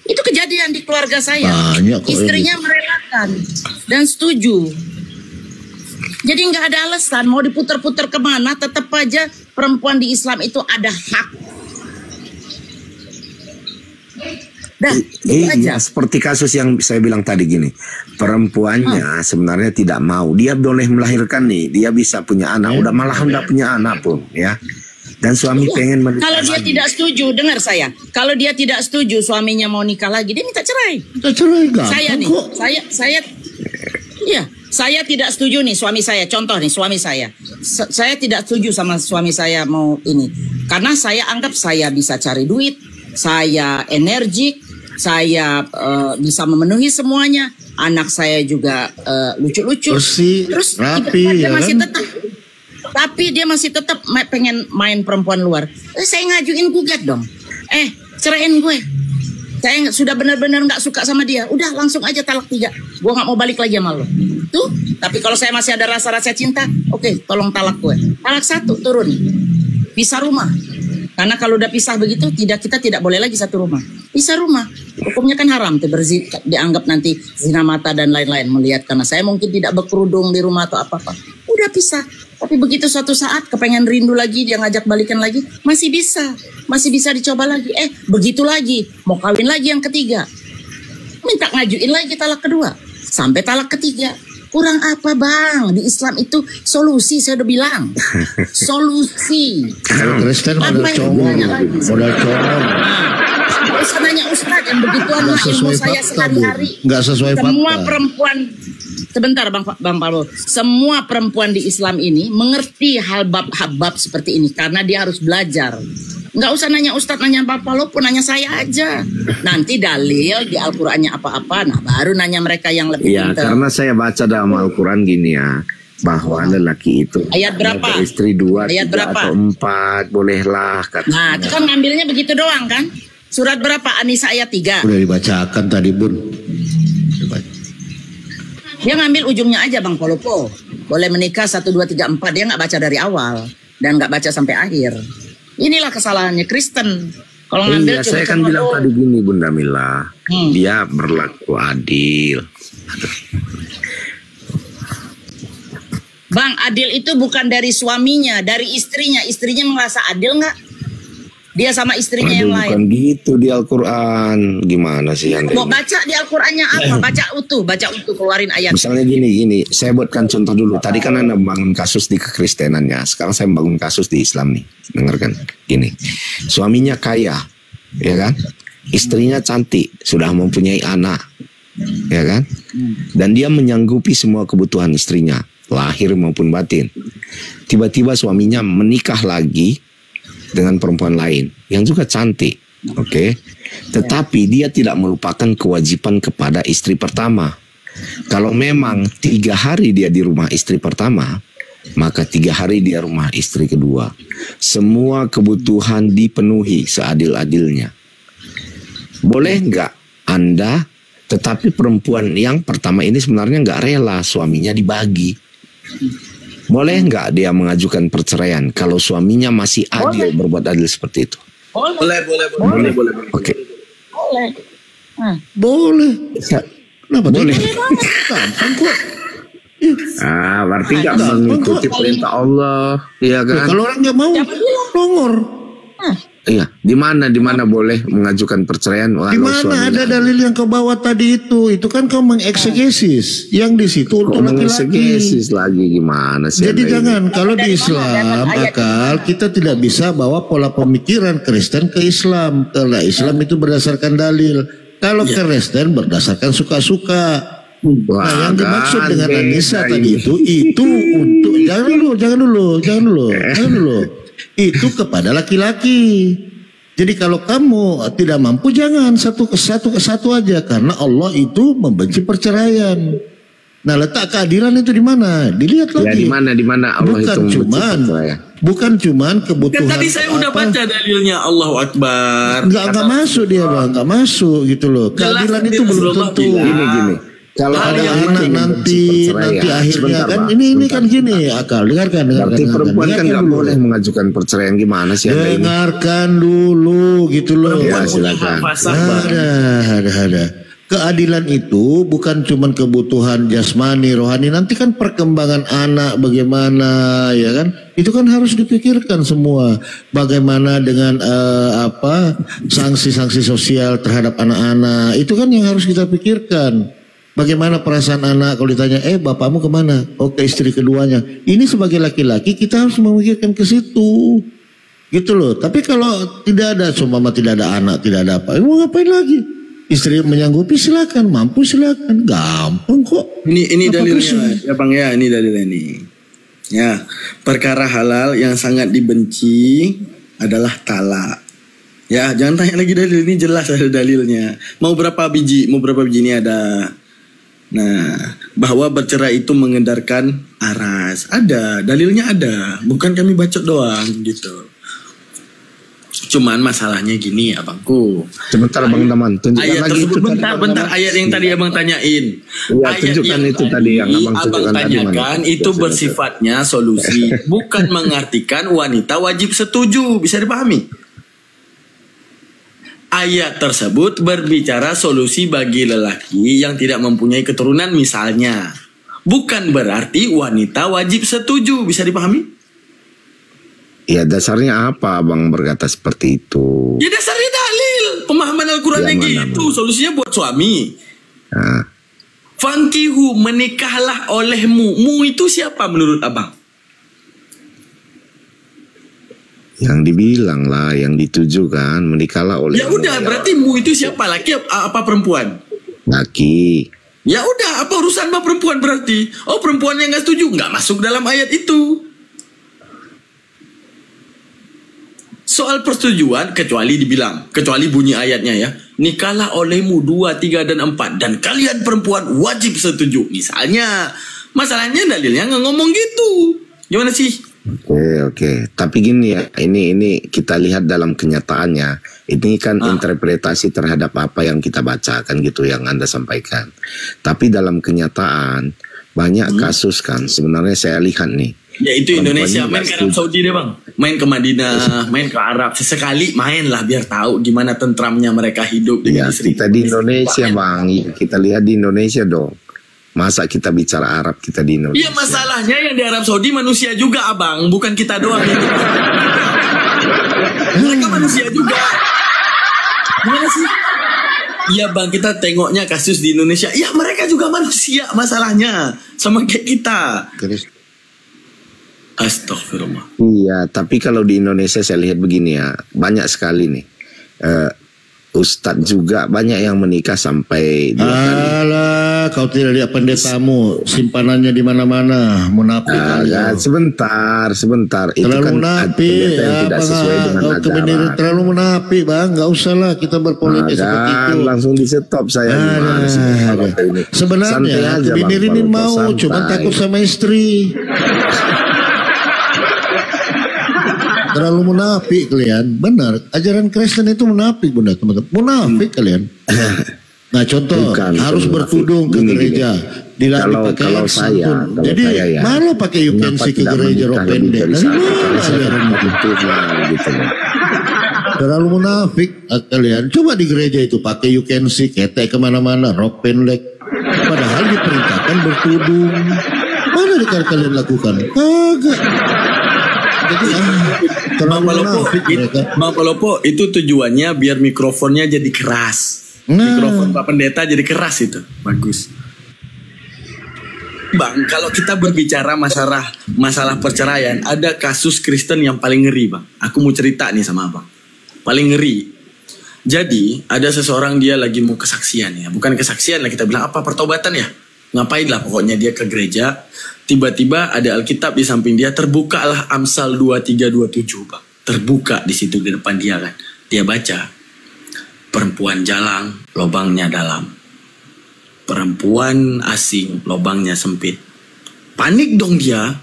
Itu kejadian di keluarga saya. Banyak kok Istrinya merelakan dan setuju. Jadi nggak ada alasan mau diputar-putar kemana, tetap aja perempuan di Islam itu ada hak. Dah, itu aja. Iya, seperti kasus yang saya bilang tadi gini. Perempuannya sebenarnya tidak mau. Dia boleh melahirkan nih. Dia bisa punya anak. Udah malah udah punya anak pun ya. Dan suami pengen menikah Kalau dia lagi. tidak setuju, dengar saya. Kalau dia tidak setuju suaminya mau nikah lagi, dia minta cerai. Kita cerai gampang Saya nih, kok. saya tidak setuju nih suami saya. Contoh nih suami saya. Saya tidak setuju sama suami saya mau ini. Karena saya anggap saya bisa cari duit, saya energik, saya bisa memenuhi semuanya. Anak saya juga lucu-lucu. Bersih, Terus rapi, dia ya masih kan? tetap. Tapi dia masih tetap pengen main perempuan luar. Saya ngajuin gugat dong. Ceraiin gue. Saya sudah benar-benar nggak suka sama dia. Udah langsung aja talak 3. Gue nggak mau balik lagi sama lo. Tuh. Tapi kalau saya masih ada rasa-rasa cinta, oke, tolong talak gue. Talak 1 turun. Pisah rumah. Karena kalau udah pisah begitu, kita tidak boleh lagi satu rumah. Pisah rumah. Hukumnya kan haram. Dianggap nanti zina mata dan lain-lain. Melihat karena saya mungkin tidak berkerudung di rumah atau apa-apa. Udah pisah. Tapi begitu suatu saat kepengen rindu lagi, dia ngajak balikan lagi, masih bisa dicoba lagi. Begitu lagi, mau kawin lagi yang ketiga, minta ngajuin lagi talak kedua, sampai talak ketiga. Kurang apa bang? Di Islam itu solusi, saya udah bilang, solusi. Kalau Kristen modal Apa yang congong. ditanya lagi? Modal congong. Nggak usah nanya Ustadz, yang begituan Nggak mah ilmu sesuai saya fakta, sehari-hari. Bu. Nggak sesuai Semua fakta. perempuan, sebentar Bang Pablo, semua perempuan di Islam ini mengerti hal bab seperti ini karena dia harus belajar. Nggak usah nanya Ustadz, nanya Bang Pablo pun, nanya saya aja. Nanti dalil di Al-Qurannya apa-apa, nah baru nanya mereka yang lebih Ya, pintar. karena saya baca dalam Al-Quran gini ya, bahwa lelaki itu Ayat berapa? beristri 2, Ayat 3 berapa? atau 4, bolehlah katanya. Nah, itu kan ngambilnya begitu doang kan? Surat berapa? An-Nisa ayat 3. Udah dibacakan tadi Bun. Dia ngambil ujungnya aja Bang Polopo. Boleh menikah 1, 2, 3, 4. Dia nggak baca dari awal. Dan nggak baca sampai akhir. Inilah kesalahannya Kristen. Kalau ngambil Iya, saya kan bilang tadi gini Bunda Mila, Hmm. dia berlaku adil. Bang, adil itu bukan dari suaminya, dari istrinya. Istrinya merasa adil nggak? Dia sama istrinya yang lain. Bukan gitu di Al-Quran. Gimana sih Anda Mau ini? baca di Al-Qurannya apa? Baca utuh, keluarin ayat. Misalnya gini, saya buatkan contoh dulu. Tadi kan Anda bangun kasus di kekristenannya. Sekarang saya bangun kasus di Islam nih. Dengarkan. Gini, suaminya kaya, ya kan? Istrinya cantik, sudah mempunyai anak, ya kan? Dan dia menyanggupi semua kebutuhan istrinya, lahir maupun batin. Tiba-tiba suaminya menikah lagi dengan perempuan lain yang juga cantik, oke? Tetapi dia tidak melupakan kewajiban kepada istri pertama. Kalau memang 3 hari dia di rumah istri pertama, maka 3 hari dia rumah istri kedua. Semua kebutuhan dipenuhi seadil-adilnya. boleh nggak Anda, tetapi perempuan yang pertama ini sebenarnya nggak rela suaminya dibagi. Boleh nggak dia mengajukan perceraian kalau suaminya masih adil, berbuat adil seperti itu? Boleh. Oke. Boleh. Boleh. Kenapa Boleh. Gampang kok. Berarti nggak mengikuti perintah Allah, iya kan? Kalau orang nggak mau, longor. Iya, di mana boleh mengajukan perceraian? Di mana ada dalil yang kau bawa tadi itu? Itu kan kau mengeksegesis. Yang di situ untuk laki-laki. Mengeksegesis lagi gimana sih? Jadi jangan, kalau di Islam akal kita tidak bisa bawa pola pemikiran Kristen ke Islam. Karena Islam itu berdasarkan dalil. Kalau Kristen berdasarkan suka-suka. Nah, yang dimaksud dengan Anissa tadi itu untuk jangan dulu. Itu kepada laki-laki. Jadi kalau kamu tidak mampu jangan satu aja, karena Allah itu membenci perceraian. Nah, letak keadilan itu di mana? Dilihat lagi. Ya, di mana Allah itu membenci perceraian. Bukan cuman kebutuhan. Kan tadi saya udah baca dalilnya, Allahu Akbar. Enggak masuk dia, Bang. Enggak masuk gitu loh. Keadilan itu belum tentu. Gini. Kalau ada anak nanti akhirnya kan ini kan gini akal. Dengarkan. Berarti perempuan kan nggak boleh mengajukan perceraian, gimana sih? Dengarkan dulu gitu loh. Ya, silakan. Ada. Keadilan itu bukan cuma kebutuhan jasmani, rohani. Nanti kan perkembangan anak bagaimana, ya kan? Itu kan harus dipikirkan semua. Bagaimana dengan sanksi-sanksi sosial terhadap anak-anak. Itu kan yang harus kita pikirkan. Bagaimana perasaan anak kalau ditanya, bapakmu kemana? Ke istri keduanya. Ini sebagai laki-laki kita harus memikirkan ke situ. Gitu loh. Tapi kalau tidak ada, seumpama tidak ada anak, tidak ada apa, mau ngapain lagi? Istri menyanggupi silakan, mampu silakan, gampang kok. Ini dalilnya ya Bang ya, ini dalilnya nih. Ya, perkara halal yang sangat dibenci adalah talak. Ya, jangan tanya lagi dalil, ini jelas ada dalilnya. Mau berapa biji ini ada. Nah, bahwa bercerai itu mengedarkan aras. Ada, dalilnya ada. Bukan kami bacot doang gitu. Cuman masalahnya gini abangku. Sebentar Bang Daman, tunjukkan lagi itu. Bentar ayat yang tadi abang tanyain. Ya, ayat yang itu tadi yang abang tanyakan itu bersifatnya solusi, bukan mengartikan wanita wajib setuju. Bisa dipahami? Ayat tersebut berbicara solusi bagi lelaki yang tidak mempunyai keturunan misalnya. Bukan berarti wanita wajib setuju. Bisa dipahami? Ya, dasarnya apa abang berkata seperti itu? Ya, dasarnya dalil. Pemahaman Al-Qurannya gitu. Solusinya buat suami. Fankihu, menikahlah olehmu. Mu itu siapa menurut abang? Yang dibilang lah, yang ditujukan menikahlah oleh. Ya udah, berarti mu itu siapa, laki apa perempuan? Laki. Ya udah, apa urusan sama perempuan berarti? Oh, perempuan yang nggak setuju nggak masuk dalam ayat itu. Soal persetujuan kecuali bunyi ayatnya ya. Nikahlah olehmu 2, 3 dan 4 dan kalian perempuan wajib setuju. Misalnya, masalahnya dalilnya nggak ngomong gitu. Gimana sih? Oke. Tapi gini ya, ini kita lihat dalam kenyataannya. Ini kan interpretasi terhadap apa yang kita bacakan gitu, yang Anda sampaikan. Tapi dalam kenyataan banyak kasus kan. Sebenarnya saya lihat nih. Ya itu Indonesia, main ke Arab Saudi deh Bang. Main ke Madinah, main ke Arab. Sesekali main lah biar tahu gimana tentramnya mereka hidup dengan istri. Kita di Indonesia Bang, kita lihat di Indonesia dong. Masa kita bicara Arab kita di Indonesia? Iya, masalahnya yang di Arab Saudi manusia juga abang, bukan kita doang. Mereka manusia juga. Gimana sih? Iya bang, kita tengoknya kasus di Indonesia. Iya, mereka juga manusia masalahnya, sama kayak kita. Astagfirullah. Iya, tapi kalau di Indonesia saya lihat begini ya, banyak sekali nih. Ustadz juga banyak yang menikah sampai 2 kali. Alah, kau tidak lihat pendetamu, simpanannya di mana-mana, munafik. Sebentar. Itu terlalu kan munafik, yang tidak sesuai dengan agama. Terlalu munafik bang, nggak usah lah kita berpolitik seperti itu. Langsung di stop saya. Sebenarnya Bini mau, cuma takut sama istri. Terlalu munafik kalian. Benar, ajaran Kristen itu munafik, Bunda, teman-teman. Munafik kalian. Nah, contoh harus bertudung ke gereja. Kalau saya, jadi ya, malah pakai UKNC ke gereja rok pendek. Terlalu munafik kalian. Coba di gereja itu pakai UKNC, ketek kemana-mana, rok pendek. Padahal diperintahkan bertudung. Mana kalian lakukan? Kagak. Jadi Bang Palopo itu tujuannya biar mikrofonnya jadi keras. Mikrofon Pak Pendeta jadi keras itu. Bagus. Bang, kalau kita berbicara masalah perceraian, ada kasus Kristen yang paling ngeri, Bang. Aku mau cerita nih sama Abang. Paling ngeri. Jadi, ada seseorang dia lagi mau kesaksian ya. Bukan kesaksian lah, kita bilang apa, pertobatan ya. Ngapain lah, pokoknya dia ke gereja. Tiba-tiba ada Alkitab di samping dia, terbukalah Amsal 23:27, Bang. Terbuka di situ di depan dia kan. Dia baca. Perempuan jalang, lubangnya dalam. Perempuan asing, lubangnya sempit. Panik dong dia,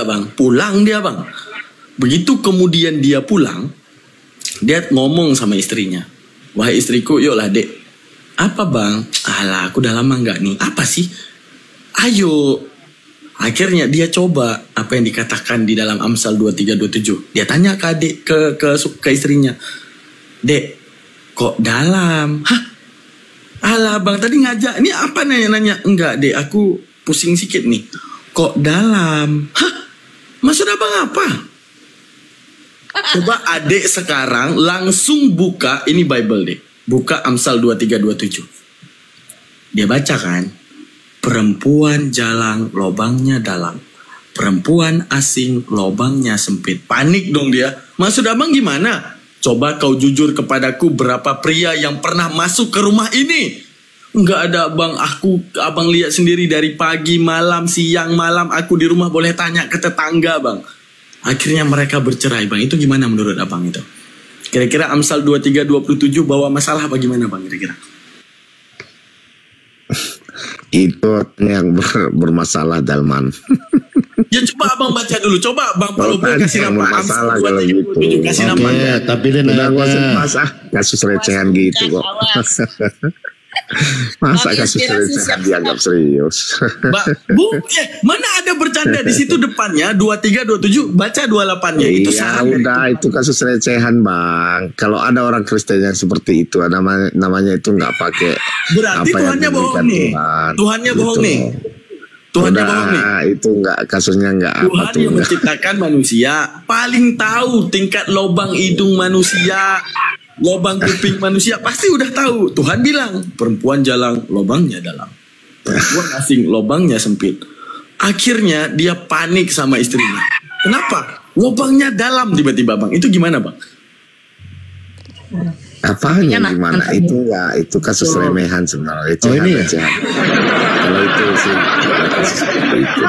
Bang. Pulang dia, Bang. Begitu kemudian dia pulang, dia ngomong sama istrinya. Wahai istriku, yuklah dek. Apa, Bang? Alah, aku udah lama nggak nih. Apa sih? Ayo. Akhirnya dia coba apa yang dikatakan di dalam Amsal 23:27. Dia tanya ke adik, ke istrinya. Dek, kok dalam? Hah? Alah, Bang, tadi ngajak. Ini apa nanya-nanya? Enggak, Dek, aku pusing sikit nih. Kok dalam? Hah? Maksud Abang apa? Coba adik sekarang langsung buka, ini Bible deh. Buka Amsal 23:27. Dia baca kan? Perempuan jalang, lubangnya dalam. Perempuan asing, lubangnya sempit. Panik dong dia. Maksud Abang gimana? Coba kau jujur kepadaku berapa pria yang pernah masuk ke rumah ini? Enggak ada, Bang. Abang lihat sendiri dari pagi, malam, siang, malam. Aku di rumah boleh tanya ke tetangga, Bang. Akhirnya mereka bercerai, Bang. Itu gimana menurut Abang itu? Kira-kira Amsal 23:27 bawa masalah apa gimana, Bang? Kira-kira? Itu yang bermasalah, Dalman. Ya coba Abang baca dulu. Coba Bang Palopo kasih nama masalah kalau gitu. Kasih nama. Tapi dia kasus recehan gitu kok. Masa kasus recehan dianggap serius. Mana ada bercanda di situ depannya 23:27, baca 28-nya. Itu ya udah itu kasus recehan, Bang. Kalau ada orang Kristen yang seperti itu, namanya itu nggak pakai. Berarti Tuhannya bohong nih. Tuhannya bohong nih. Tuhannya bohong nih. Itu nggak, kasusnya nggak apa tuh. Tuhan yang menciptakan manusia paling tahu tingkat lubang hidung manusia, lubang kuping manusia, pasti udah tahu. Tuhan bilang perempuan jalang, lubangnya dalam. Perempuan asing, lubangnya sempit. Akhirnya dia panik sama istrinya. Kenapa? Lubangnya dalam tiba-tiba, Bang. Itu gimana, Bang? Apanya gimana? Itu ya, itu kasus remehan sebenarnya. Ini ya? Kalau itu sih kasus seperti itu.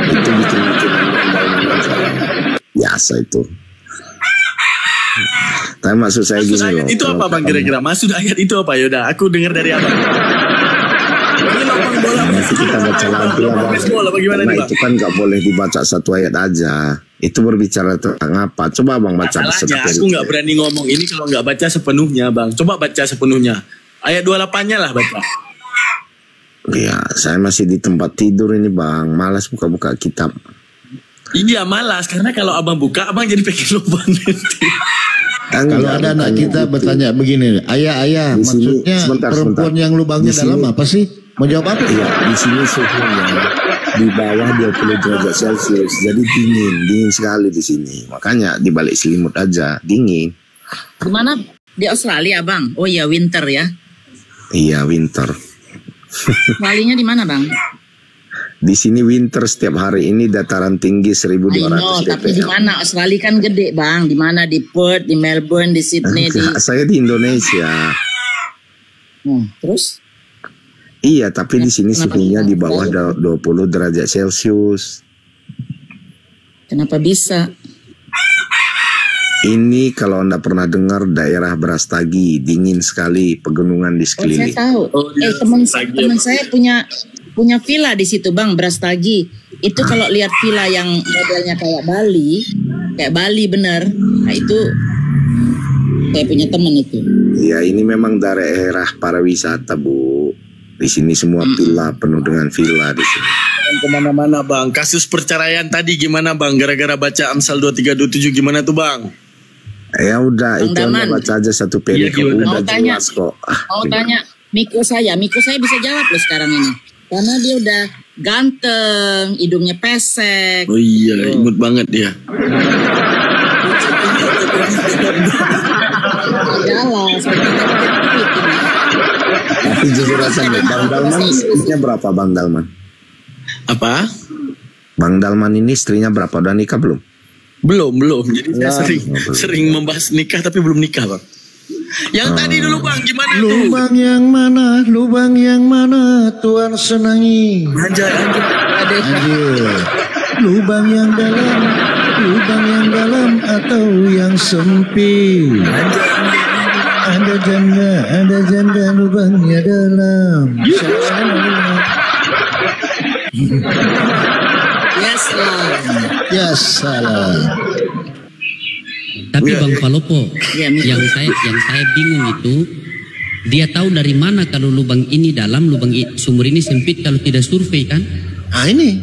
Itu bikin biasa itu. Tapi maksud saya gini loh. Itu apa, Bang, kira-kira? Maksud ayat itu apa? Yaudah, aku dengar dari Abang. Ini lubang bola. Nanti kita baca lagi lah, Bang. Karena itu kan nggak boleh dibaca satu ayat aja. Itu berbicara tentang apa? Coba Bang baca. Masalahnya aku nggak berani ngomong ini kalau nggak baca sepenuhnya, Bang. Coba baca sepenuhnya. Ayat 28-nya lah baca. Iya, saya masih di tempat tidur ini, Bang. Malas buka-buka kitab. Iya, malas. Karena kalau Abang buka, Abang jadi pengen lubang nanti. Kalau ada anak kita bertanya begini, ayah, maksudnya perempuan yang lubangnya dalam apa sih? Mau jawab apa? Iya, di sini suhunya di bawah 20 derajat Celcius, jadi dingin sekali di sini. Makanya di balik selimut aja dingin. Gimana di Australia, Bang? Oh iya, winter ya? Iya, winter. Walinya di mana, Bang? Di sini winter setiap hari ini, dataran tinggi 1200 dpm. Tapi di mana? Australia kan gede, Bang. Di mana? Di Perth, di Melbourne, di Sydney, Saya di Indonesia. Terus? Iya, tapi di sini suhunya di bawah 20 derajat Celcius. Kenapa bisa? Ini kalau Anda pernah dengar daerah Brastagi, dingin sekali, pegunungan di sekeliling. Saya tahu. Teman saya punya villa di situ, Bang, Brastagi. Itu kalau lihat villa yang modelnya kayak Bali bener. Nah itu saya punya teman itu. Ya ini memang daerah pariwisata Bu. Di sini semua villa, penuh dengan villa di sini. Kemana-mana Bang. Kasus perceraian tadi gimana Bang? Gara-gara baca Amsal 2327 gimana tuh Bang? Ya udah, itu anda baca aja satu perikop, udah jelas kok. Mau tanya Miko saya bisa jawab loh sekarang ini. Karena dia udah ganteng, hidungnya pesek. Oh iya, imut banget dia. Tapi jujur aja nih, Bang Dalman istrinya berapa Bang Dalman? Apa? Bang Dalman ini istrinya berapa? Udah nikah belum? Belum. Jadi saya sering membahas nikah tapi belum nikah Bang. Yang tadi dulu Bang, gimana tuh? Lubang yang mana Tuhan senangi? Anjay. Lubang yang dalam atau yang sempit? Ada janda lubangnya dalam. Ya salam. Tapi Bang Palopo, yang saya bingung itu, dia tahu dari mana kalau lubang ini dalam, sumur ini sempit kalau tidak survei kan? Ah ini.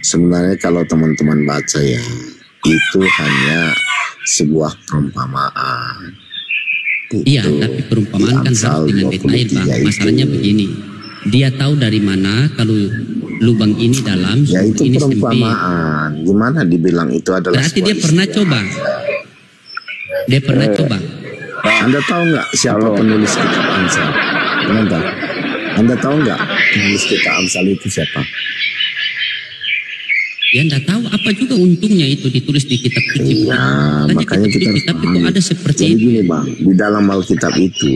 Sebenarnya kalau teman-teman baca ya, itu hanya sebuah perumpamaan. Iya, tapi perumpamaan kan harus dengan detail Bang. Masalahnya begini, dia tahu dari mana kalau lubang ini dalam, ya itu ini perumpamaan. Sempit. Gimana dibilang itu adalah? Berarti dia pernah coba. Anda tahu nggak siapa penulis kitab Amsal? Anda tahu nggak penulis kitab Amsal itu siapa? Ya enggak tahu apa juga untungnya itu ditulis di kitab suci. Iya, makanya kita kitab itu ada seperti itu. Gini Bang, di dalam Alkitab itu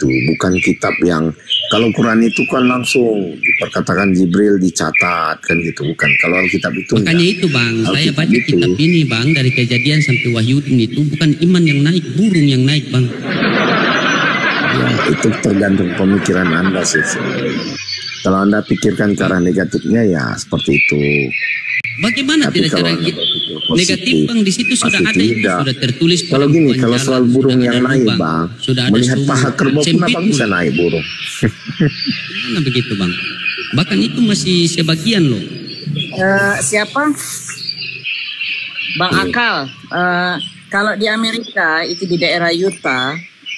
bukan kitab yang kalau Quran itu kan langsung diperkatakan Jibril dicatat kan gitu, bukan. Kalau Alkitab itu makanya enggak. Itu Bang, saya baca kitab ini Bang dari Kejadian sampai Wahyu itu bukan iman yang naik, burung yang naik Bang. Ya, itu tergantung pemikiran Anda sih. Kalau Anda pikirkan ke arah negatifnya ya seperti itu. Bagaimana tidak cara negatif Bang, di situ sudah ada itu, sudah tertulis. Kalau gini, kalau soal burung yang naik Bang, melihat paha kerbau pun Abang bisa naik burung. Mana begitu Bang? Bahkan itu masih sebagian loh. Siapa? Bang Akal. Kalau di Amerika itu di daerah Utah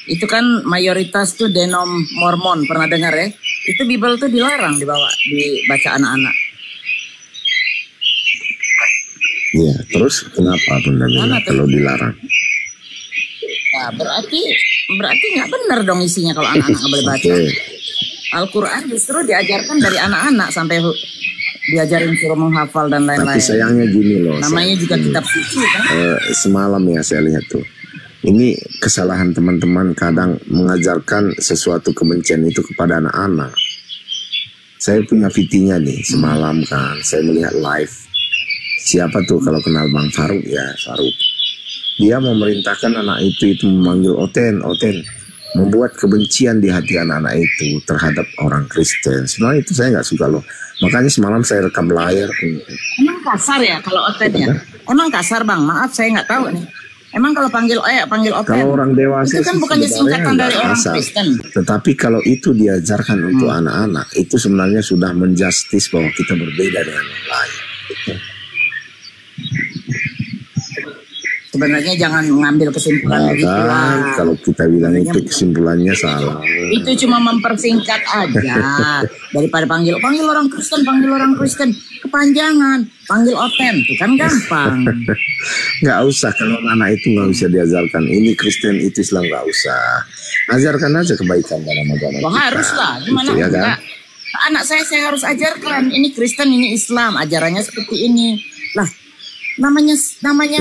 itu kan mayoritas tuh denom Mormon, pernah dengar ya? Itu Bible tuh dilarang dibaca anak-anak. Iya, terus kenapa Bunda Mila kalau dilarang? Nah, berarti nggak benar dong isinya kalau anak-anak nggak boleh baca. Al-Quran justru diajarkan dari anak-anak sampai diajarin suruh menghafal dan lain-lain. Tapi sayangnya gini loh. Namanya juga kitab suci kan. Semalam ya saya lihat tuh. Ini kesalahan teman-teman kadang mengajarkan sesuatu kebencian itu kepada anak-anak. Saya punya VT-nya nih semalam kan, saya melihat live. Siapa tuh kalau kenal Bang Faruk ya, Faruk. Dia memerintahkan anak itu memanggil Oten, membuat kebencian di hati anak-anak itu terhadap orang Kristen. Sebenarnya itu saya nggak suka loh. Makanya semalam saya rekam layar. Emang kasar ya kalau Oten ya? Emang kasar Bang, maaf saya nggak tahu nih. Emang kalau panggil Oten, kalau orang dewasa itu kan bukannya singkatan dari orang Kristen. Tetapi kalau itu diajarkan untuk anak-anak, itu sebenarnya sudah menjustis bahwa kita berbeda dengan yang lain. Sebenarnya jangan mengambil kesimpulan begitu lah. Kalau kita bilang itu kesimpulannya salah. Itu cuma mempersingkat aja. Daripada panggil orang Kristen, kepanjangan, panggil Oten, itu kan gampang. Nggak usah, kalau anak itu nggak usah diajarkan. Ini Kristen, itu Islam, nggak usah. Ajarkan aja kebaikan dalam agama kita. Harus lah, gimana gitu, ya kan? Anak saya harus ajarkan. Ini Kristen, ini Islam, ajarannya seperti ini. Lah, namanya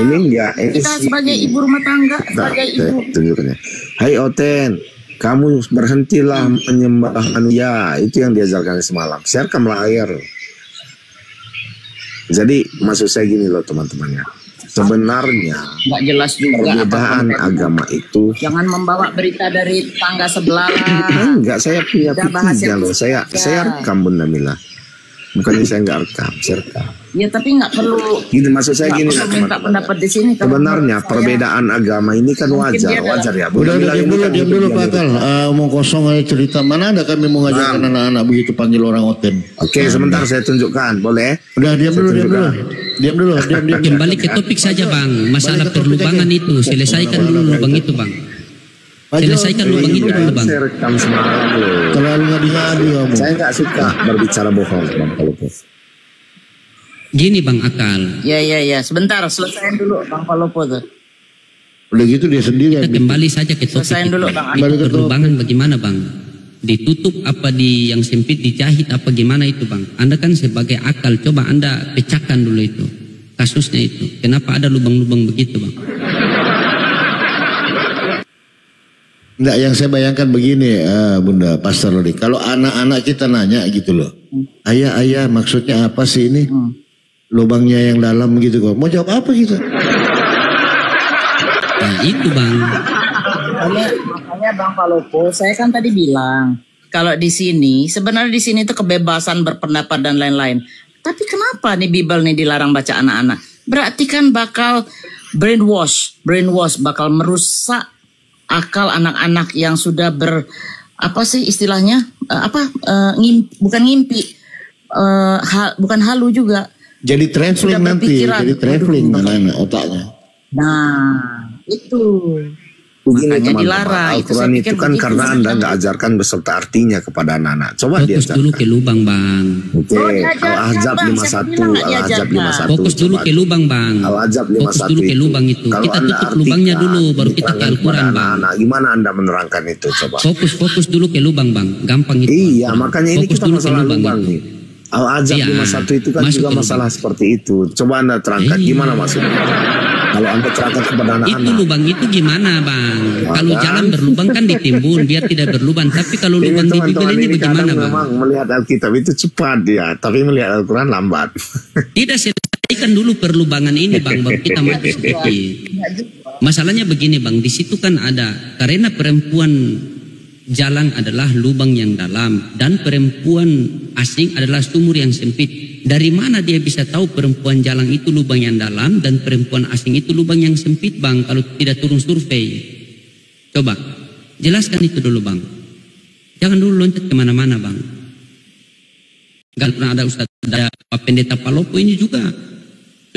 ini enggak, kita sebagai ibu rumah tangga, sebagai ibu. Tunjukkannya. Hai Oten, kamu berhentilah menyembah ya, itu yang diajarkan semalam. Siarkan layar. Jadi maksud saya gini loh teman-temannya. sebenarnya Nggak jelas juga apa perbedaan konten. agama itu Jangan membawa berita dari tangga sebelah lah. enggak, saya punya Udah bahas P3 yang loh. Saya rekam Bunda Mila. Bukannya saya nggak rekam, saya rekam. Ya tapi nggak perlu. Gini maksud saya Nggak gini perlu lah, minta teman-teman. pendapat di sini. Kalau Sebenarnya menurut saya, perbedaan agama ini kan mungkin dia wajar ya. Udah, Mila diam ini dulu, kan diam dulu hidup Pak yang Akal. Omong kosong aja cerita. Mana ada kami mau ngajarkan anak-anak begitu panggil orang oten. Oke, sebentar saya tunjukkan, boleh? Udah, diam dulu, diam dulu. Diam dulu, diam, diam. Kembali ke topik saja bang, masalah Balik ke topik perlubangan aja. itu, selesaikan dulu lubang itu bang. Ajo, Selesaikan lubang itu dulu bang. Saya rekam semalam loh. terlalu ngadi-ngadi kamu. Saya nggak suka berbicara bohong, Bang Palopo. Gini bang Akal, ya. Sebentar, selesaiin dulu Bang Palopo tuh. Udah gitu dia sendiri kita yang kembali saja ke topik Selesaiin itu. dulu, Bang. Itu Balik ke perlubangan bagaimana bang? Ditutup apa di yang sempit dijahit apa gimana itu bang? Anda kan sebagai akal, coba Anda pecahkan dulu itu kasusnya itu. Kenapa ada lubang-lubang begitu bang? Enggak, yang saya bayangkan begini, Bunda Pastor Lodi. Kalau anak-anak kita nanya gitu loh, ayah maksudnya apa sih ini? Lubangnya yang dalam gitu kok. Mau jawab apa gitu? Nah itu bang. Makanya Bang Palopo, saya kan tadi bilang kalau di sini sebenarnya di sini itu kebebasan berpendapat dan lain-lain. Tapi kenapa nih Bible nih dilarang baca anak-anak? Berarti kan bakal brainwash bakal merusak akal anak-anak yang sudah apa sih istilahnya bukan ngimpi bukan halu juga. Jadi traveling Sudah nanti, berpikiran. jadi traveling anak-anak otaknya. Nah itu Begini makanya teman-teman, dilarang. Al-Quran saya pikir itu kan begitu. karena Anda nggak ajarkan beserta artinya kepada anak-anak. Coba Fokus diajarkan. dulu ke lubang bang. Oke, Oh, diajarkan, Al-Ahzab Bang. 51, Saya bilang nggak Al-Ahzab diajarkan. 51. Fokus dulu coba. ke lubang bang. Al-Ahzab Fokus 51 dulu ke lubang itu. Kalau Kita Anda tutup lubangnya artikan, dulu, baru kita ke diterangkan Al-Quran kepada bang. anak-anak. Gimana Anda menerangkan itu coba? Fokus dulu ke lubang bang, gampang itu. Iya, Al-Quran. makanya ini Fokus kita dulu ke masalah lubang itu. nih. Al-Ahzab Iya, 51 itu kan masuk juga ke lubang. masalah seperti itu. Coba Anda terangkan Iya. gimana maksudnya? Kalau Anda terangkan kepada Itu anak-anak. lubang itu gimana bang? Kalau Kan? jalan berlubang kan ditimbun biar tidak berlubang. Tapi kalau lubang di Bible ini bagaimana kadang bang? memang melihat Alkitab itu cepat dia, tapi melihat Al-Quran lambat. Tidak, selesaikan dulu perlubangan ini bang, baru kita maju sedikit. Masalahnya begini bang, di situ kan ada karena perempuan jalan adalah lubang yang dalam dan perempuan asing adalah sumur yang sempit. Dari mana dia bisa tahu perempuan jalan itu lubang yang dalam dan perempuan asing itu lubang yang sempit bang? Kalau tidak turun survei, coba jelaskan itu dulu bang. Jangan dulu loncat kemana-mana bang. Gak pernah ada Ustaz, ada Pak Pendeta Palopo ini juga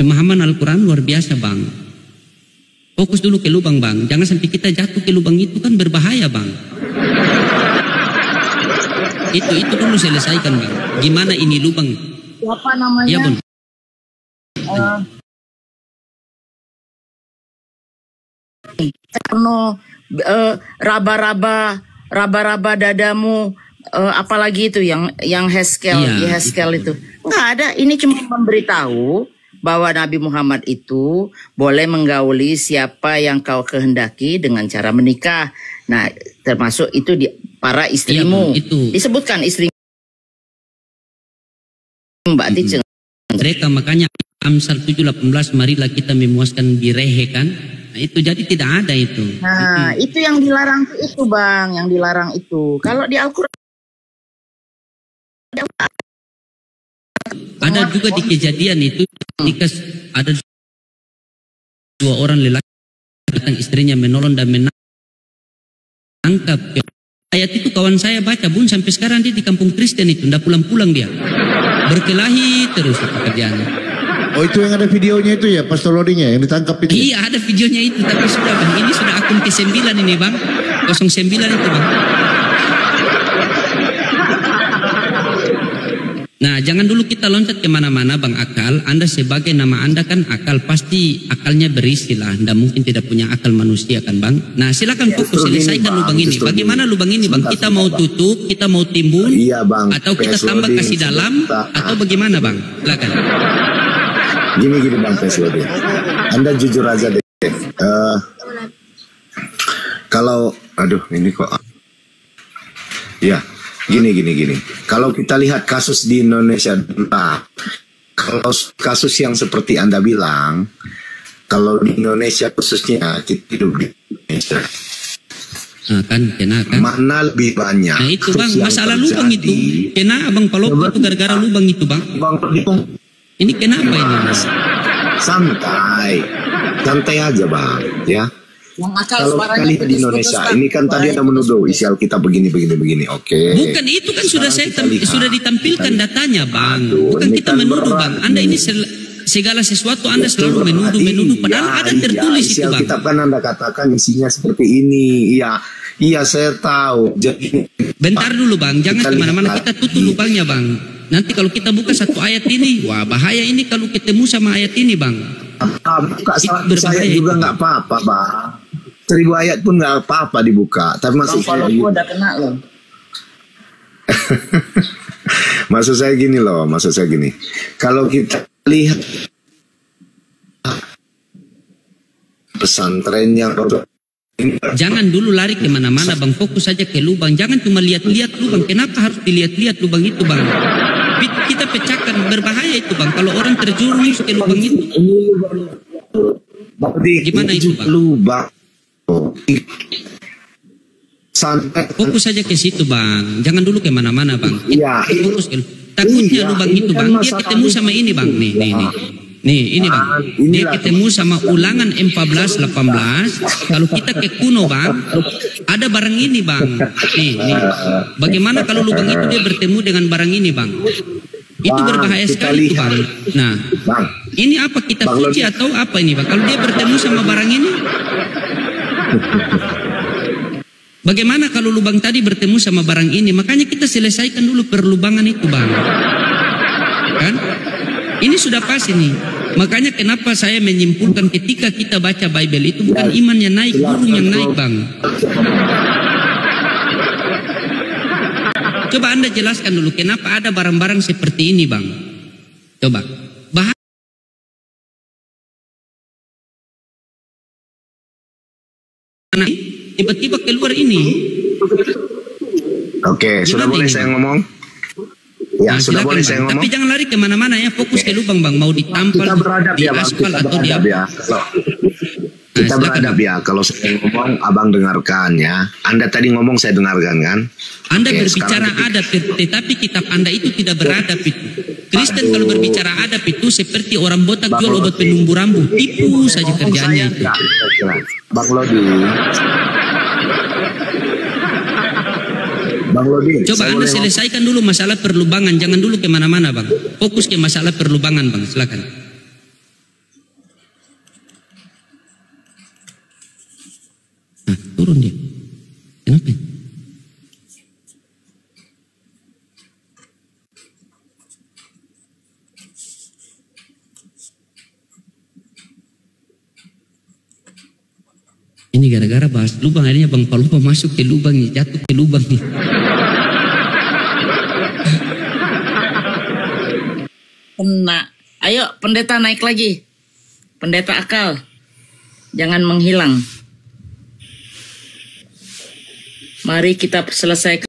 pemahaman Al-Quran luar biasa bang. Fokus dulu ke lubang bang, jangan sampai kita jatuh ke lubang itu kan berbahaya bang. Itu dulu selesaikan bang. Gimana ini lubang? Siapa namanya? Ya bun. Karena raba-raba dadamu, apalagi itu yang Heskel, Iya, Heskel itu nggak ada. Ini cuma memberitahu bahwa Nabi Muhammad itu boleh menggauli siapa yang kau kehendaki dengan cara menikah. Nah, termasuk itu para istrimu. Iya, itu. Disebutkan istri Mbak Ticeng. Mereka makanya Amsal 7:18 marilah kita memuaskan birehe kan. Nah, itu jadi tidak ada itu. Nah, itu yang dilarang itu Bang, yang dilarang itu. Kalau di Al-Qur'an Ada juga di kejadian itu ketika ada dua orang lelaki datang istrinya menolong dan menangkap. Ayat itu kawan saya baca bun sampai sekarang dia di kampung Kristen itu tidak pulang-pulang dia. Berkelahi terus pekerjaannya. Oh itu yang ada videonya itu ya, Pastor Lodinya yang ditangkap itu. Iya ada videonya itu, tapi sudah bang, ini sudah akun ke-9 ini bang, 09 itu bang. Nah jangan dulu kita loncat kemana-mana bang Akal. Anda sebagai nama Anda kan akal, pasti akalnya berisi lah. Anda mungkin tidak punya akal manusia kan bang. Nah silakan fokus selesaikan lubang ini. Bagaimana lubang ini bang? Kita mau tutup, kita mau timbun, Iya bang. atau kita tambah kasih dalam, atau bagaimana bang? Silakan. Gini bang Peslodi. Anda jujur aja deh. Kalau, aduh ini kok. Ya. Gini. Kalau kita lihat kasus di Indonesia, nah, kalau kasus yang seperti Anda bilang, Kalau di Indonesia khususnya, kita hidup di Indonesia. Nah, kan. Makna lebih banyak. Nah itu bang, masalah lubang itu. Kena abang Palopo itu gara-gara lubang itu bang. Bang, ini kenapa ini mas? Santai aja bang, ya. Kalau kali di Indonesia, ini kan tadi ada menuduh isi Alkitab begini. Oke. Bukan itu kan sudah ditampilkan datanya bang. Bukan kita menuduh bang. Anda ini segala sesuatu Anda selalu menuduh. Padahal ada tertulis itu bang. Alkitab kan Anda katakan isinya seperti ini. Iya saya tahu. Jadi bentar dulu bang, jangan kemana-mana, kita tutup lubangnya bang. Nanti kalau kita buka satu ayat ini, wah bahaya ini kalau ketemu sama ayat ini bang. Buka 100 ayat juga nggak apa-apa bang. 1000 ayat pun nggak apa-apa dibuka. Tapi maksud saya udah kena loh. maksud saya gini. Kalau kita lihat pesantren yang jangan dulu lari kemana-mana bang, fokus saja ke lubang. Jangan cuma lihat-lihat lubang. Kenapa harus dilihat-lihat lubang itu bang? Kita pecahkan, berbahaya itu bang. Kalau orang terjerumus ke lubang itu. Gimana itu bang? Lubang. Fokus saja ke situ bang. Jangan dulu kemana-mana bang. Iya. Fokus ke takutnya lubang itu bang. Dia ketemu sama ini bang. Nih ini bang, dia ketemu sama Ulangan 14:18. Kalau kita ke kuno bang, ada barang ini bang. Nih. Bagaimana kalau lubang itu dia bertemu dengan barang ini bang? Itu berbahaya sekali itu bang. Nah, ini apa kita suci atau apa ini bang? Kalau dia bertemu sama barang ini, bagaimana kalau lubang tadi bertemu sama barang ini? Makanya kita selesaikan dulu perlubangan itu bang. Kan? Ini sudah pas ini. Makanya kenapa saya menyimpulkan ketika kita baca Bible itu bukan iman yang naik, burung yang naik bang. Coba Anda jelaskan dulu kenapa ada barang-barang seperti ini bang. Coba. Tiba-tiba keluar ini. Oke, sudah boleh saya ngomong? Ya, sudah boleh saya ngomong. Tapi jangan lari kemana-mana ya, fokus ke lubang bang. Mau ditampal di aspal atau di apa? Kita beradab ya. Kalau saya ngomong, abang dengarkan ya. Anda tadi ngomong saya dengarkan kan? Anda berbicara adab, tetapi kitab Anda itu tidak beradab itu. Kristen kalau berbicara adab itu seperti orang botak jual obat penumbuh rambut. Tipu saja kerjanya itu. Bang Lodi, coba Anda selesaikan dulu masalah perlubangan. Jangan dulu kemana-mana bang. Fokus ke masalah perlubangan bang. Silakan. Nah, turun dia. Kenapa? Ini gara-gara bahas lubang, akhirnya Bang Palopo masuk ke lubang, jatuh ke lubang nih. Kena. Ayo pendeta naik lagi. Pendeta akal. Jangan menghilang. Mari kita selesaikan.